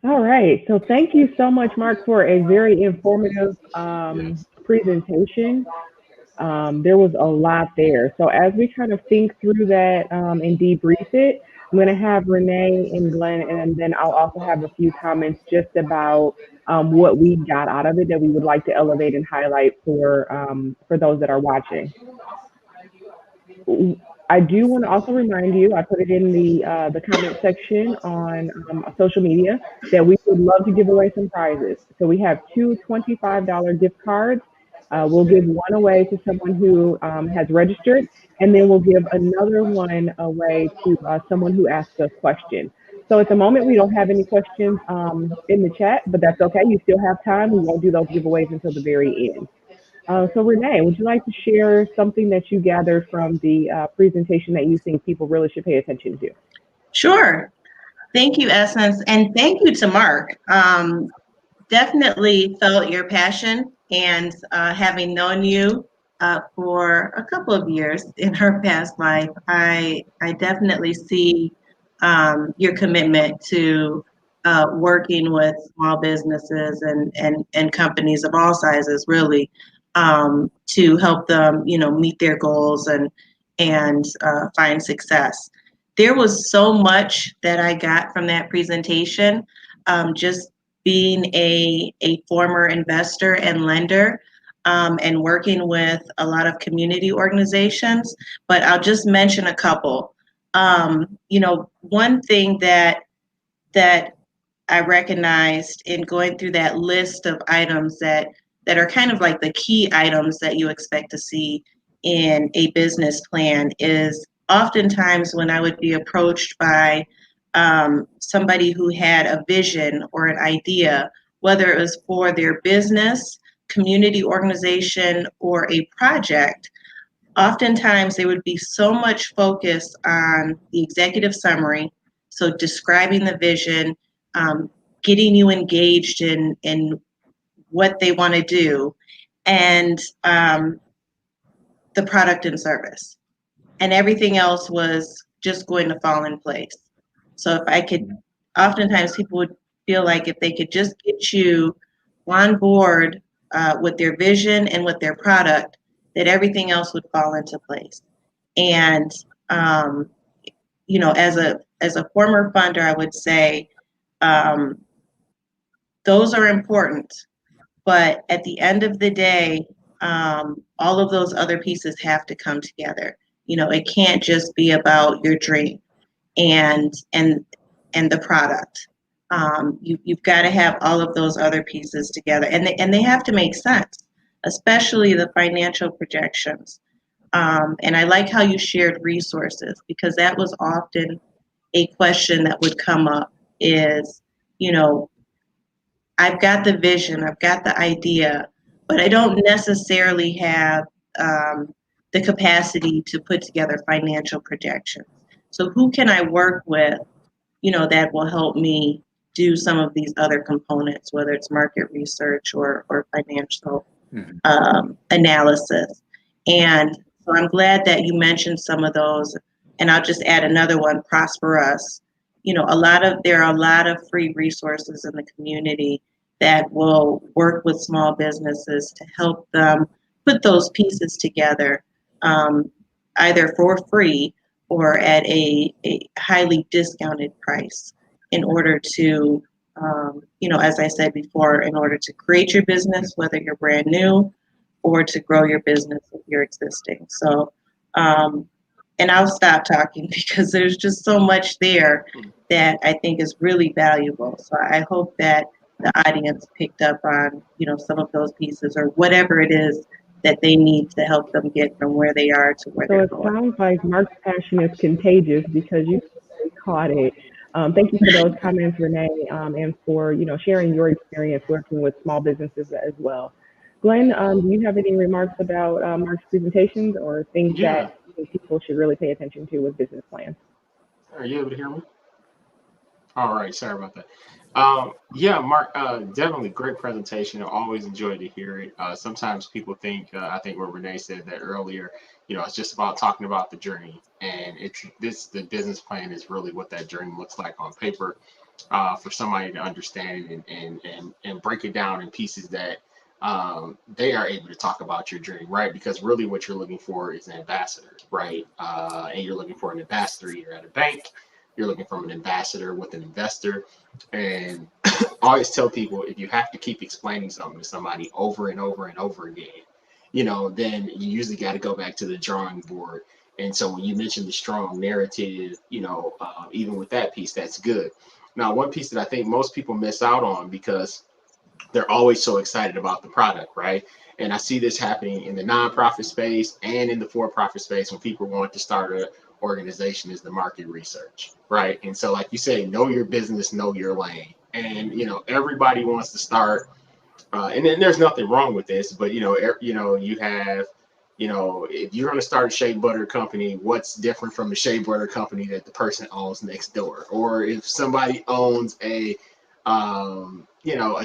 S2: All right, so thank you so much, Mark, for a very informative presentation. There was a lot there. So as we kind of think through that and debrief it, I'm going to have Renee and Glenn, and then I'll also have a few comments just about what we got out of it that we would like to elevate and highlight for those that are watching. I do want to also remind you, I put it in the comment section on social media, that we would love to give away some prizes. So we have 2 $25 gift cards. We'll give one away to someone who has registered, and then we'll give another one away to someone who asked a question. So at the moment, we don't have any questions in the chat, but that's okay. You still have time. We won't do those giveaways until the very end. So Renee, would you like to share something that you gathered from the presentation that you think people really should pay attention to?
S1: Sure. Thank you, Essence, and thank you to Mark. Definitely felt your passion, and having known you for a couple of years in her past life, I definitely see your commitment to working with small businesses and companies of all sizes, really, to help them, meet their goals and find success. There was so much that I got from that presentation. Just being a former investor and lender, and working with a lot of community organizations, but I'll just mention a couple. One thing that I recognized in going through that list of items that are kind of like the key items that you expect to see in a business plan is oftentimes when I would be approached by somebody who had a vision or an idea, whether it was for their business, community organization, or a project, oftentimes they would be so much focused on the executive summary, so describing the vision, getting you engaged in what they want to do, and the product and service. And everything else was just going to fall in place. So if I could, oftentimes people would feel like if they could just get you on board with their vision and with their product, that everything else would fall into place. And as a former funder, I would say those are important, but at the end of the day, all of those other pieces have to come together. It can't just be about your dream and the product. You've got to have all of those other pieces together, and they have to make sense, especially the financial projections. And I like how you shared resources, because that was often a question that would come up is, I've got the vision, I've got the idea, but I don't necessarily have the capacity to put together financial projections. So who can I work with, that will help me do some of these other components, whether it's market research or financial analysis. And so I'm glad that you mentioned some of those. And I'll just add another one, Prosper Us. There are a lot of free resources in the community that will work with small businesses to help them put those pieces together, either for free or at a highly discounted price in order to, as I said before, in order to create your business, whether you're brand new or to grow your business if you're existing. So, and I'll stop talking because there's just so much there that I think is really valuable. So I hope that the audience picked up on, some of those pieces or whatever it is that they need to help them get from where they are to where
S2: So
S1: they're
S2: it
S1: going.
S2: sounds like Mark's passion is contagious because you caught it. Thank you for those comments, Renee, and for sharing your experience working with small businesses as well. Glenn, do you have any remarks about Mark's presentations or things
S4: Yeah.
S2: that you think people should really pay attention to with business plans?
S4: Are you able to hear me? All right. Sorry about that. Yeah, Mark, definitely great presentation. I always enjoy to hear it. Sometimes people think, I think what Renee said that earlier, it's just about talking about the journey, and the business plan is really what that journey looks like on paper, for somebody to understand and break it down in pieces that they are able to talk about your journey, right? Because really what you're looking for is an ambassador, right? And you're looking for an ambassador. You're at a bank. You're looking for an ambassador with an investor. And I always tell people, if you have to keep explaining something to somebody over and over and over again, then you usually got to go back to the drawing board. And so when you mention the strong narrative, even with that piece, that's good. Now, one piece that I think most people miss out on because they're always so excited about the product, right? And I see this happening in the nonprofit space and in the for-profit space when people want to start an organization is the market research, right? And so, like you say, know your business, know your lane. And everybody wants to start, and then there's nothing wrong with this, but you have, if you're going to start a shea butter company, what's different from the shea butter company that the person owns next door? Or if somebody owns a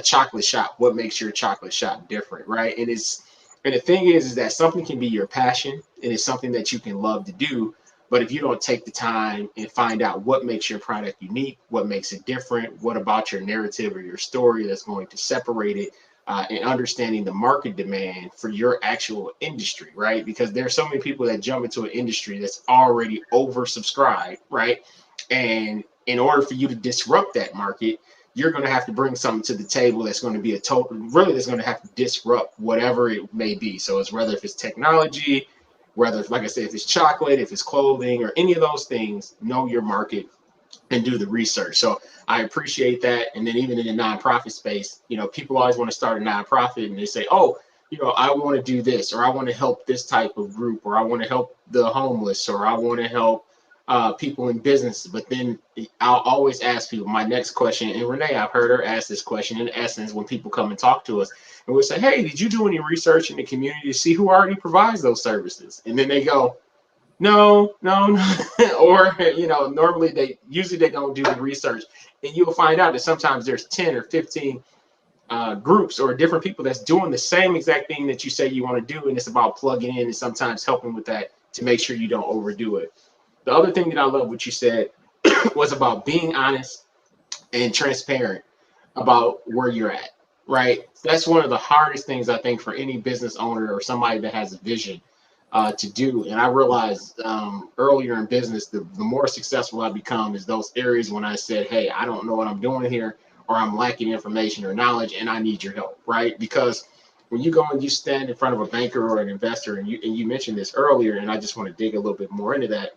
S4: chocolate shop, what makes your chocolate shop different, right? And the thing is that something can be your passion and it's something that you can love to do. But if you don't take the time and find out what makes your product unique, what makes it different, what about your narrative or your story that's going to separate it, and understanding the market demand for your actual industry, right? Because there are so many people that jump into an industry that's already oversubscribed, right? And in order for you to disrupt that market, you're going to have to bring something to the table that's going to be that's going to have to disrupt whatever it may be. So it's whether if it's technology, whether, like I said, if it's chocolate, if it's clothing, or any of those things, know your market and do the research. So I appreciate that. And then even in the nonprofit space, people always want to start a nonprofit and they say, oh, I want to do this, or I want to help this type of group, or I want to help the homeless, or I want to help people in business. But then I'll always ask people my next question, and Renee, I've heard her ask this question in essence when people come and talk to us, and we'll say, hey, did you do any research in the community to see who already provides those services? And then they go, no. Or normally they don't do the research, and you'll find out that sometimes there's 10 or 15 groups or different people that's doing the same exact thing that you say you want to do, and it's about plugging in and sometimes helping with that to make sure you don't overdo it. The other thing that I love what you said was about being honest and transparent about where you're at, right? That's one of the hardest things I think for any business owner or somebody that has a vision to do. And I realized earlier in business, the more successful I become is those areas when I said, hey, I don't know what I'm doing here, or I'm lacking information or knowledge, and I need your help, right? Because when you go and you stand in front of a banker or an investor, and you mentioned this earlier, and I just want to dig a little bit more into that,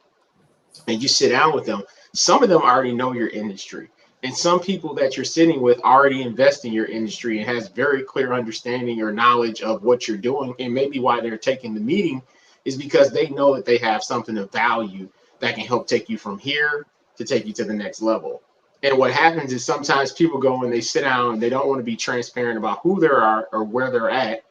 S4: and you sit down with them, some of them already know your industry. And some people that you're sitting with already invest in your industry and has very clear understanding or knowledge of what you're doing. And maybe why they're taking the meeting is because they know that they have something of value that can help take you from here to take you to the next level.
S6: And what happens is sometimes people go and they sit down and they don't want to be transparent about who they are or where they're at.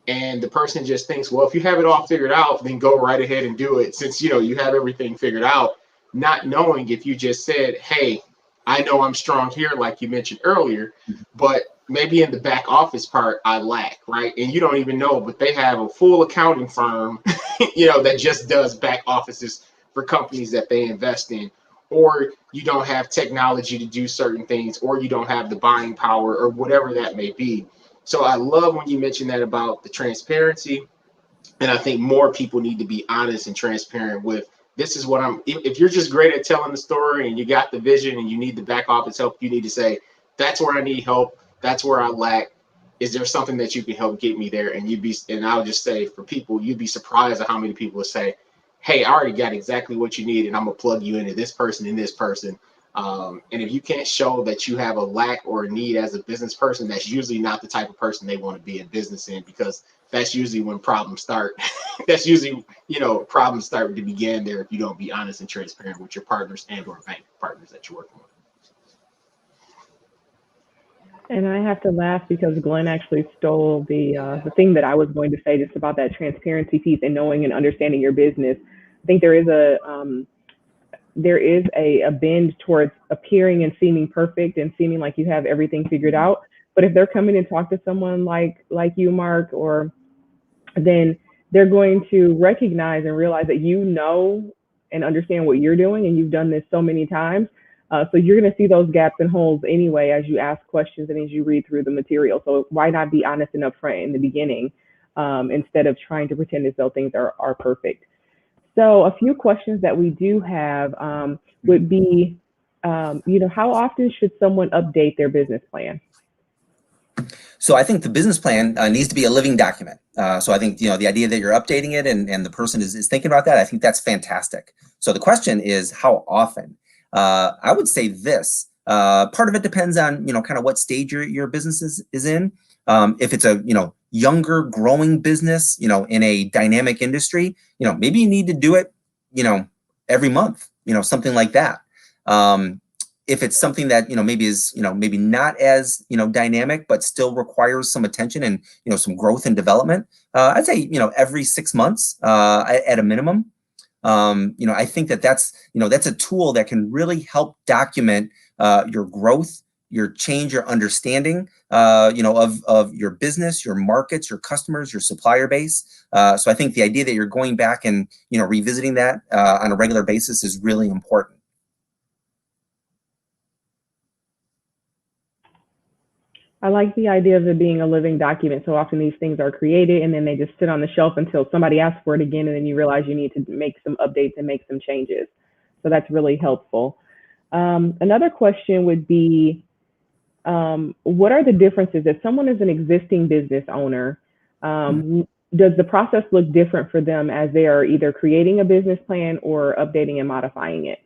S6: And the person just thinks, well, if you have it all figured out, then go right ahead and do it, since you have everything figured out, not knowing if you just said, hey, I know I'm strong here, like you mentioned earlier, but maybe in the back office part I lack, right? And you don't even know, but they have a full accounting firm that just does back offices for companies that they invest in. Or you don't have technology to do certain things, or you don't have the buying power, or whatever that may be. So I love when you mentioned that about the transparency. And I think more people need to be honest and transparent with, this is what if you're just great at telling the story and you got the vision and you need the back office help, you need to say, that's where I need help. That's where I lack. Is there something that you can help get me there? And I'll just say, for people, you'd be surprised at how many people will say, hey, I already got exactly what you need, and I'm going to plug you into this person and this person. And if you can't show that you have a lack or a need as a business person, that's usually not the type of person they want to be in business in, because that's usually when problems start. That's usually, problems start to begin there if you don't be honest and transparent with your partners and or bank partners that you're working with.
S2: And I have to laugh because Glenn actually stole the thing that I was going to say, just about that transparency piece and knowing and understanding your business. I think there is a bend towards appearing and seeming perfect and seeming like you have everything figured out. But if they're coming and talk to someone like you, Mark, or then they're going to recognize and realize that you know and understand what you're doing, and you've done this so many times. So you're going to see those gaps and holes anyway as you ask questions and as you read through the material. So why not be honest and upfront in the beginning, instead of trying to pretend as though things are perfect? So a few questions that we do have would be, how often should someone update their business plan?
S3: So I think the business plan needs to be a living document. So I think, the idea that you're updating it and the person is thinking about that, I think that's fantastic. So the question is, how often? I would say this. Part of it depends on, kind of what stage your business is in. If it's a, younger growing business, in a dynamic industry, maybe you need to do it, every month, something like that. If it's something that, maybe is, maybe not as, dynamic, but still requires some attention and, some growth and development, I'd say, every 6 months at a minimum. I think that's a tool that can really help document your growth, your change, your understanding, of your business, your markets, your customers, your supplier base. So I think the idea that you're going back and, revisiting that on a regular basis is really important.
S2: I like the idea of it being a living document. So often these things are created and then they just sit on the shelf until somebody asks for it again, and then you realize you need to make some updates and make some changes. So that's really helpful. Another question would be, what are the differences? If someone is an existing business owner, does the process look different for them as they are either creating a business plan or updating and modifying it?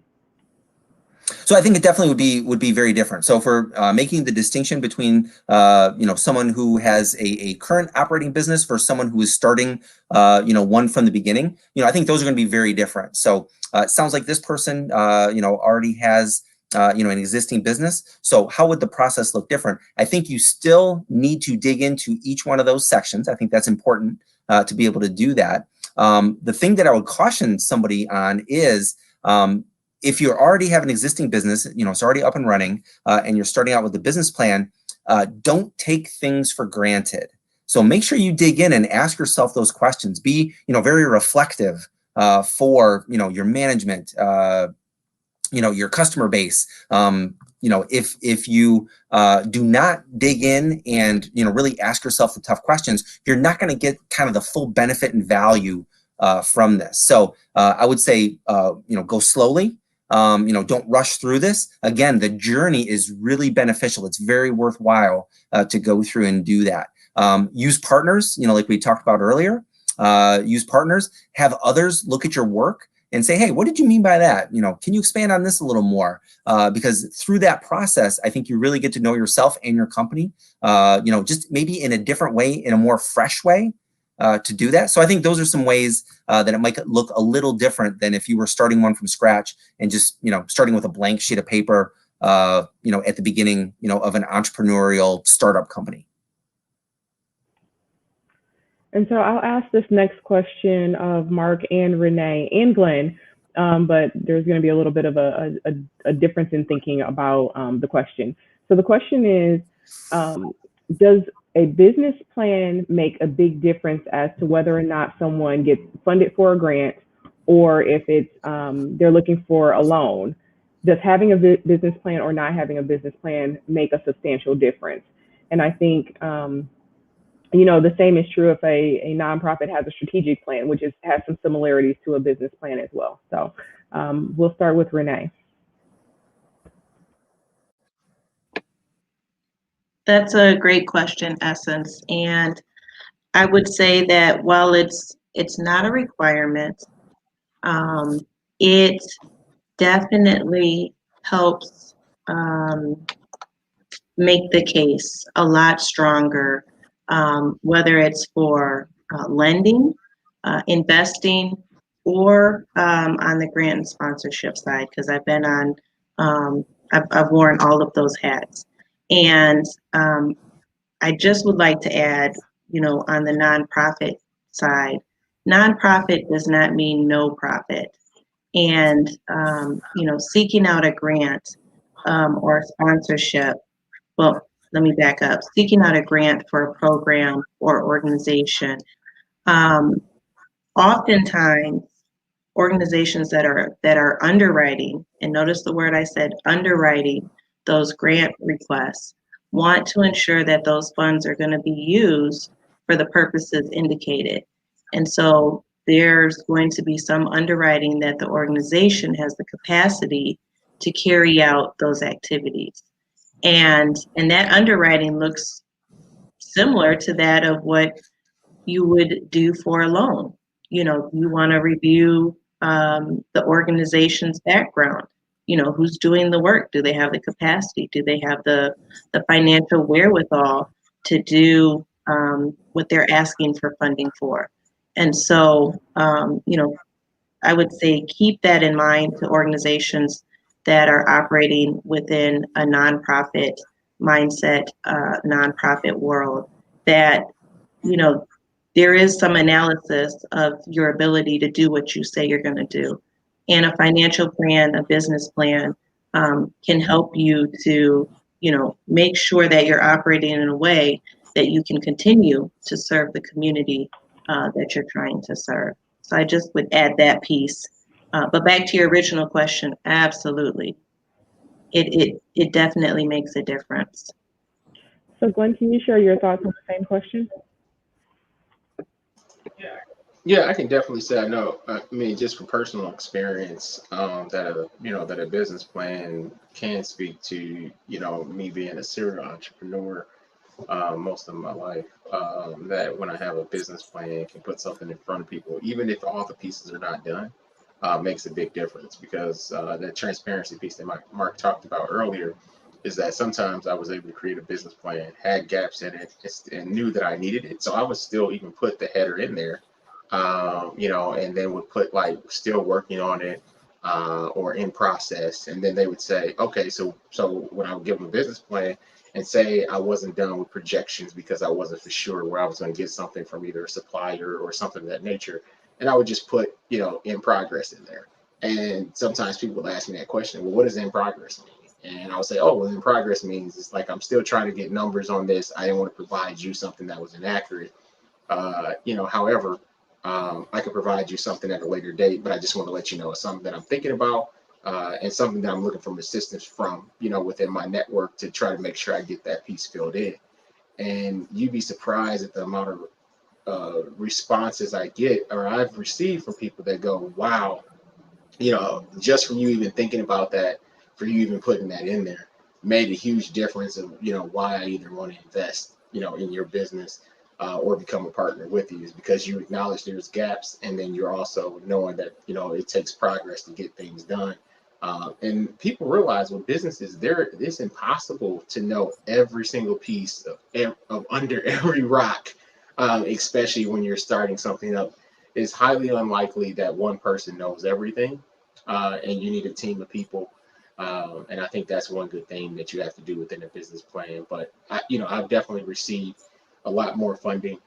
S3: So I think it definitely would be very different. So for making the distinction between someone who has a current operating business versus someone who is starting one from the beginning, I think those are going to be very different. So it sounds like this person already has an existing business. So how would the process look different? I think you still need to dig into each one of those sections. I think that's important to be able to do that. The thing that I would caution somebody on is, if you already have an existing business, it's already up and running, and you're starting out with a business plan, don't take things for granted. So make sure you dig in and ask yourself those questions. Be, very reflective for, your management, your customer base. If you do not dig in and, really ask yourself the tough questions, you're not going to get kind of the full benefit and value from this. So I would say, go slowly. Don't rush through this. Again, the journey is really beneficial. It's very worthwhile to go through and do that. Use partners, like we talked about earlier. Use partners, have others look at your work and say, hey, what did you mean by that? Can you expand on this a little more? Because through that process, I think you really get to know yourself and your company, just maybe in a different way, in a more fresh way. To do that. So I think those are some ways that it might look a little different than if you were starting one from scratch and just, starting with a blank sheet of paper, at the beginning, of an entrepreneurial startup company?
S2: And so I'll ask this next question of Mark and Renee and Glenn, but there's going to be a little bit of a difference in thinking about the question. So the question is, does a business plan make a big difference as to whether or not someone gets funded for a grant, or if it's they're looking for a loan? Does having a business plan or not having a business plan make a substantial difference? And I think the same is true if a nonprofit has a strategic plan, which has some similarities to a business plan as well. So we'll start with Renee.
S1: That's a great question, Essence. And I would say that while it's not a requirement, it definitely helps make the case a lot stronger, whether it's for lending, investing, or on the grant and sponsorship side, because I've been on, I've worn all of those hats. And I just would like to add, on the nonprofit side, nonprofit does not mean no profit. And, seeking out a grant or a sponsorship, well, let me back up. Seeking out a grant for a program or organization, oftentimes organizations that are underwriting, and notice the word I said, underwriting those grant requests, want to ensure that those funds are going to be used for the purposes indicated. And so there's going to be some underwriting that the organization has the capacity to carry out those activities. And that underwriting looks similar to that of what you would do for a loan. You want to review the organization's background. Who's doing the work? Do they have the capacity? Do they have the financial wherewithal to do what they're asking for funding for? And so, I would say keep that in mind to organizations that are operating within a nonprofit mindset, nonprofit world, that, there is some analysis of your ability to do what you say you're going to do. And a financial plan, a business plan, can help you to, make sure that you're operating in a way that you can continue to serve the community that you're trying to serve. So I just would add that piece. But back to your original question, absolutely. It definitely makes a difference.
S2: So Glenn, can you share your thoughts on the same question?
S6: Yeah, I can definitely say I know. I mean, just from personal experience, that a business plan can speak to, me being a serial entrepreneur most of my life. That when I have a business plan, can put something in front of people, even if all the pieces are not done, makes a big difference, because that transparency piece that Mark talked about earlier is that sometimes I was able to create a business plan, had gaps in it, and knew that I needed it. So I would still even put the header in there, and then would put like still working on it or in process. And then they would say, okay, so when I would give them a business plan and say I wasn't done with projections because I wasn't for sure where I was going to get something from either a supplier or something of that nature, and I would just put, in progress in there. And sometimes people ask me that question, well, what does in progress mean? And I would say, oh, well, in progress means it's like I'm still trying to get numbers on this. I didn't want to provide you something that was inaccurate. However, I could provide you something at a later date, but I just want to let you know it's something that I'm thinking about and something that I'm looking for assistance from, within my network to try to make sure I get that piece filled in. And you'd be surprised at the amount of responses I get or I've received from people that go, wow, just from you even thinking about that, for you even putting that in there, made a huge difference of, why I either want to invest, in your business or become a partner with you, is because you acknowledge there's gaps, and then you're also knowing that, it takes progress to get things done. And people realize with businesses, it's impossible to know every single piece of under every rock, especially when you're starting something up. It's highly unlikely that one person knows everything, and you need a team of people And I think that's one good thing that you have to do within a business plan. But I've definitely received a lot more funding,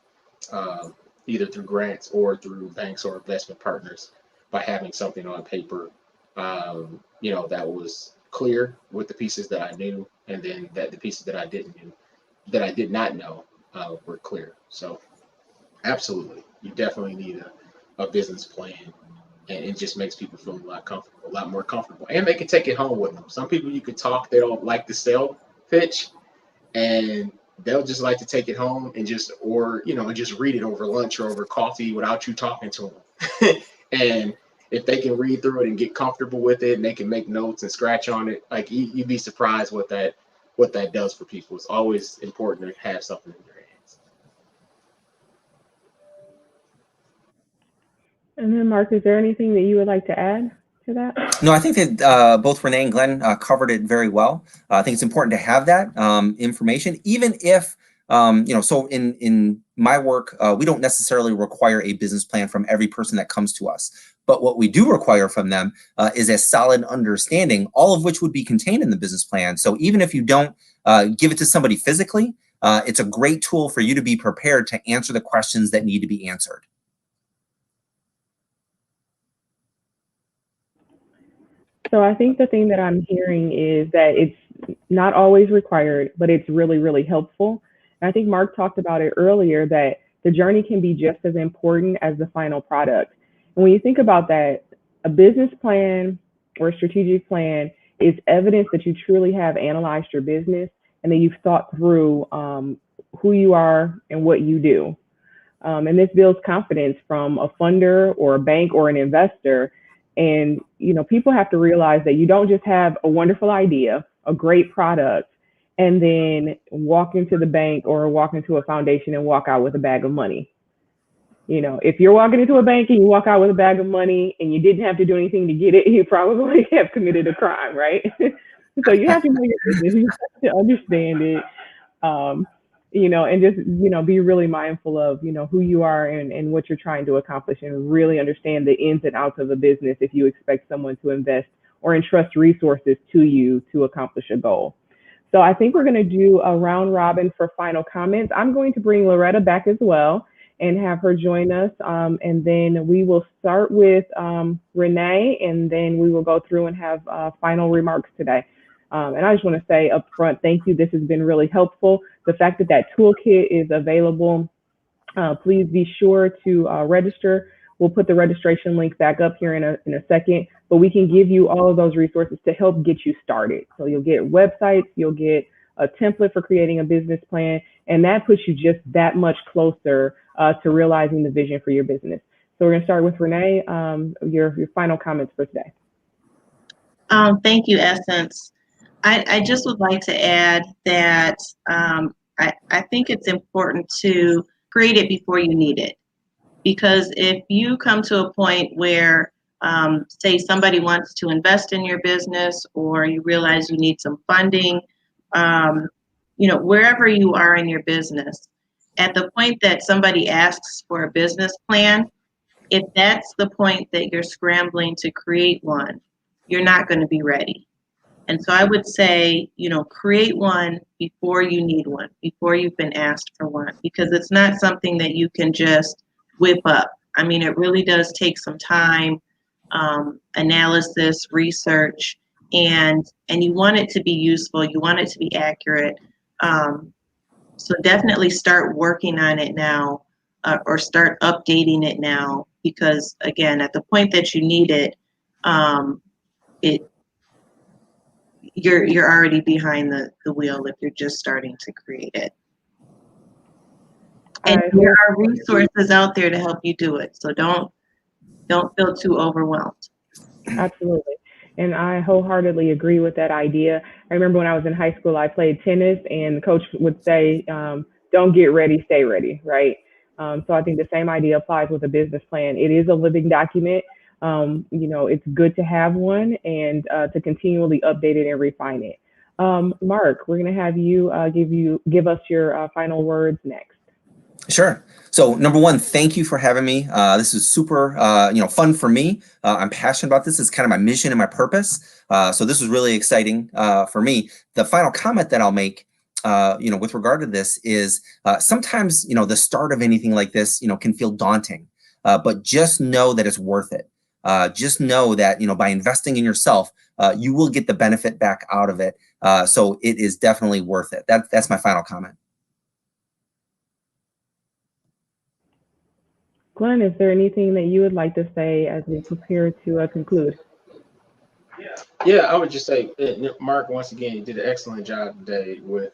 S6: either through grants or through banks or investment partners, by having something on paper, that was clear with the pieces that I knew, and then that the pieces that I did not know, were clear. So absolutely, you definitely need a business plan, and it just makes people feel a lot more comfortable, and they can take it home with them. Some people you could talk, they don't like the sell pitch, and they'll just like to take it home and just read it over lunch or over coffee without you talking to them. And if they can read through it and get comfortable with it, and they can make notes and scratch on it, like you'd be surprised what that does for people. It's always important to have something in your hands.
S2: And then, Mark, is there anything that you would like to add to that?
S3: No, I think that both Renee and Glenn covered it very well. I think it's important to have that information, even if, so in my work, we don't necessarily require a business plan from every person that comes to us. But what we do require from them is a solid understanding, all of which would be contained in the business plan. So even if you don't give it to somebody physically, it's a great tool for you to be prepared to answer the questions that need to be answered.
S2: So I think the thing that I'm hearing is that it's not always required, but it's really, really helpful. And I think Mark talked about it earlier, that the journey can be just as important as the final product. And when you think about that, a business plan or a strategic plan is evidence that you truly have analyzed your business and that you've thought through who you are and what you do. And this builds confidence from a funder or a bank or an investor. And, people have to realize that you don't just have a wonderful idea, a great product, and then walk into the bank or walk into a foundation and walk out with a bag of money. If you're walking into a bank and you walk out with a bag of money and you didn't have to do anything to get it, you probably have committed a crime, right? So you have to know your business, you have to understand it, and just, be really mindful of, who you are and what you're trying to accomplish, and really understand the ins and outs of a business if you expect someone to invest or entrust resources to you to accomplish a goal. So I think we're going to do a round robin for final comments. I'm going to bring Loretta back as well and have her join us. And then we will start with Renee, and then we will go through and have final remarks today. And I just want to say up front, thank you. This has been really helpful. The fact that that toolkit is available, please be sure to register. We'll put the registration link back up here in a second, but we can give you all of those resources to help get you started. So you'll get websites, you'll get a template for creating a business plan, and that puts you just that much closer to realizing the vision for your business. So we're going to start with Renee, your final comments for today.
S1: Thank you, Essence. I just would like to add that I think it's important to create it before you need it. Because if you come to a point where, say, somebody wants to invest in your business, or you realize you need some funding, wherever you are in your business, at the point that somebody asks for a business plan, if that's the point that you're scrambling to create one, you're not going to be ready. And so I would say, create one before you need one, before you've been asked for one, because it's not something that you can just whip up. I mean, it really does take some time, analysis, research, and you want it to be useful. You want it to be accurate. So definitely start working on it now, or start updating it now, because again, at the point that you need it, you're already behind the wheel if you're just starting to create it. And there are resources out there to help you do it. So don't feel too overwhelmed.
S2: Absolutely. And I wholeheartedly agree with that idea. I remember when I was in high school, I played tennis, and the coach would say, don't get ready, stay ready, right? So I think the same idea applies with a business plan. It is a living document. It's good to have one and to continually update it and refine it. Mark, we're going to have you give us your final words next.
S3: Sure. So number one, thank you for having me. This is super, fun for me. I'm passionate about this. It's kind of my mission and my purpose. So this was really exciting for me. The final comment that I'll make, with regard to this is sometimes, the start of anything like this, can feel daunting, but just know that it's worth it. Just know that, by investing in yourself, you will get the benefit back out of it. So it is definitely worth it. That's my final comment.
S2: Glenn, is there anything that you would like to say as we prepare to conclude?
S6: Yeah, I would just say, Mark, once again, you did an excellent job today with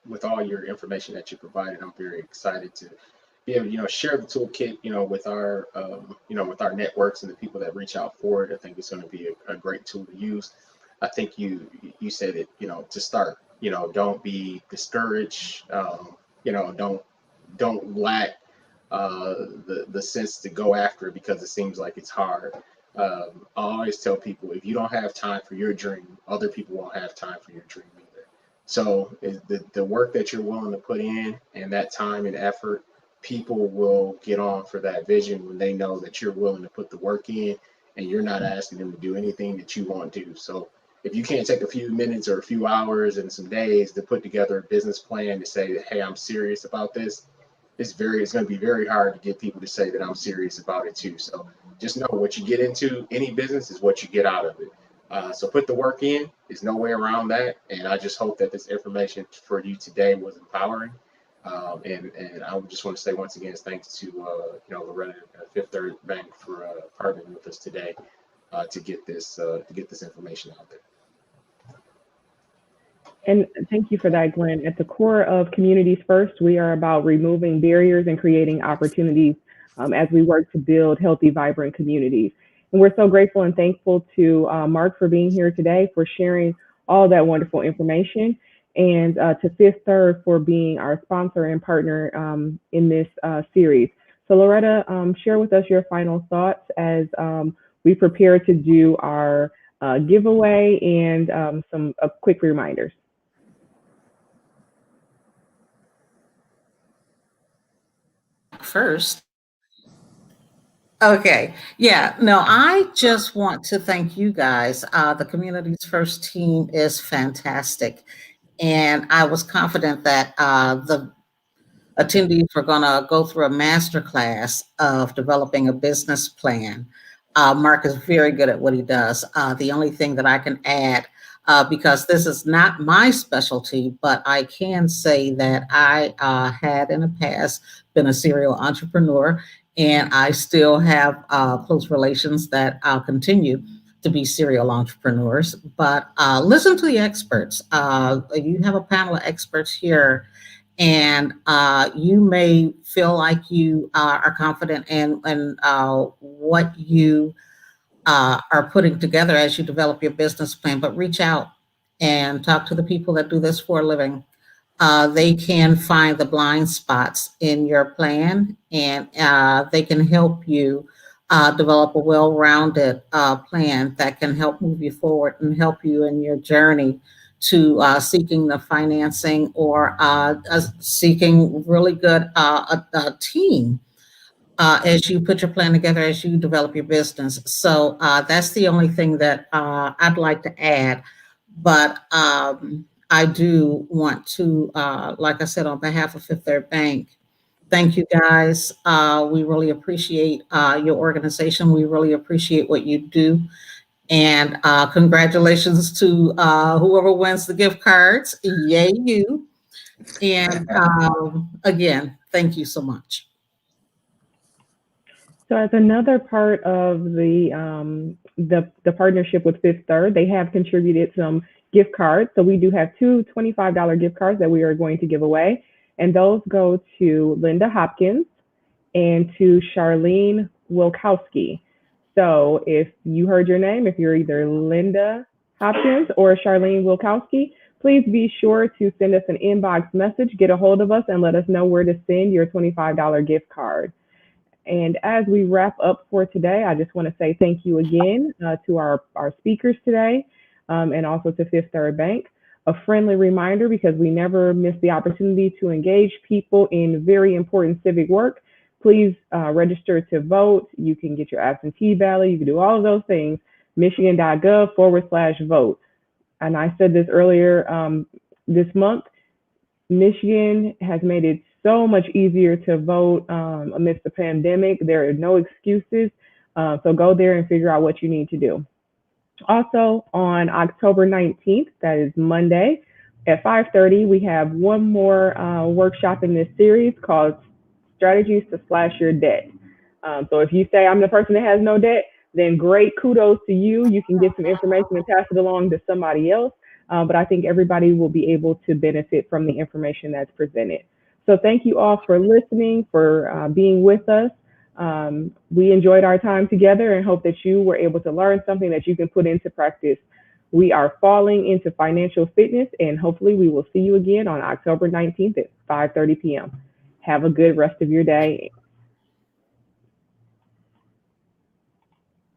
S6: with all your information that you provided. I'm very excited to be able to, share the toolkit, with our, with our networks and the people that reach out for it. I think it's going to be a great tool to use. I think you said it, to start, don't be discouraged, don't lack the sense to go after it because it seems like it's hard. I always tell people, if you don't have time for your dream, other people won't have time for your dream either. So the work that you're willing to put in and that time and effort, people will get on for that vision when they know that you're willing to put the work in and you're not asking them to do anything that you won't do. So if you can't take a few minutes or a few hours and some days to put together a business plan to say, hey, I'm serious about this, it's going to be very hard to get people to say that I'm serious about it too. So just know what you get into any business is what you get out of it. So put the work in. There's no way around that. And I just hope that this information for you today was empowering. And I just want to say once again, thanks to Loretta at Fifth Third Bank for partnering with us today to get this information out there.
S2: And thank you for that, Glenn. At the core of Communities First, we are about removing barriers and creating opportunities as we work to build healthy, vibrant communities. And we're so grateful and thankful to Mark for being here today, for sharing all that wonderful information, and to Fifth Third for being our sponsor and partner in this series. So Loretta, share with us your final thoughts as we prepare to do our giveaway and some quick reminders.
S5: First. Okay. Yeah. No, I just want to thank you guys. The Communities First team is fantastic. And I was confident that the attendees were going to go through a master class of developing a business plan. Mark is very good at what he does. The only thing that I can add, because this is not my specialty, but I can say that I had in the past been a serial entrepreneur, and I still have close relations that continue to be serial entrepreneurs. But listen to the experts. You have a panel of experts here, and you may feel like you are confident in what you are putting together as you develop your business plan, but reach out and talk to the people that do this for a living. They can find the blind spots in your plan, and they can help you develop a well-rounded plan that can help move you forward and help you in your journey to seeking the financing or seeking really good a team as you put your plan together, as you develop your business. So that's the only thing that I'd like to add. But I do want to, like I said, on behalf of Fifth Third Bank, thank you guys. We really appreciate your organization. We really appreciate what you do. And congratulations to whoever wins the gift cards. Yay, you. And again, thank you so much.
S2: So as another part of the partnership with Fifth Third, they have contributed some gift cards. So we do have two $25 gift cards that we are going to give away. And those go to Linda Hopkins and to Charlene Wilkowski. So if you heard your name, if you're either Linda Hopkins or Charlene Wilkowski, please be sure to send us an inbox message, get a hold of us, and let us know where to send your $25 gift card. And as we wrap up for today, I just want to say thank you again to our speakers today and also to Fifth Third Bank. A friendly reminder, because we never miss the opportunity to engage people in very important civic work, please register to vote. You can get your absentee ballot. You can do all of those things. michigan.gov/vote. And I said this earlier this month, Michigan has made it so much easier to vote amidst the pandemic. There are no excuses. So go there and figure out what you need to do. Also, on October 19th, that is Monday, at 5:30, we have one more workshop in this series called Strategies to Slash Your Debt. So if you say, I'm the person that has no debt, then great, kudos to you. You can get some information and pass it along to somebody else. But I think everybody will be able to benefit from the information that's presented. So thank you all for listening, for being with us. We enjoyed our time together and hope that you were able to learn something that you can put into practice. We are falling into financial fitness, and hopefully we will see you again on October 19th at 5:30 p.m. Have a good rest of your day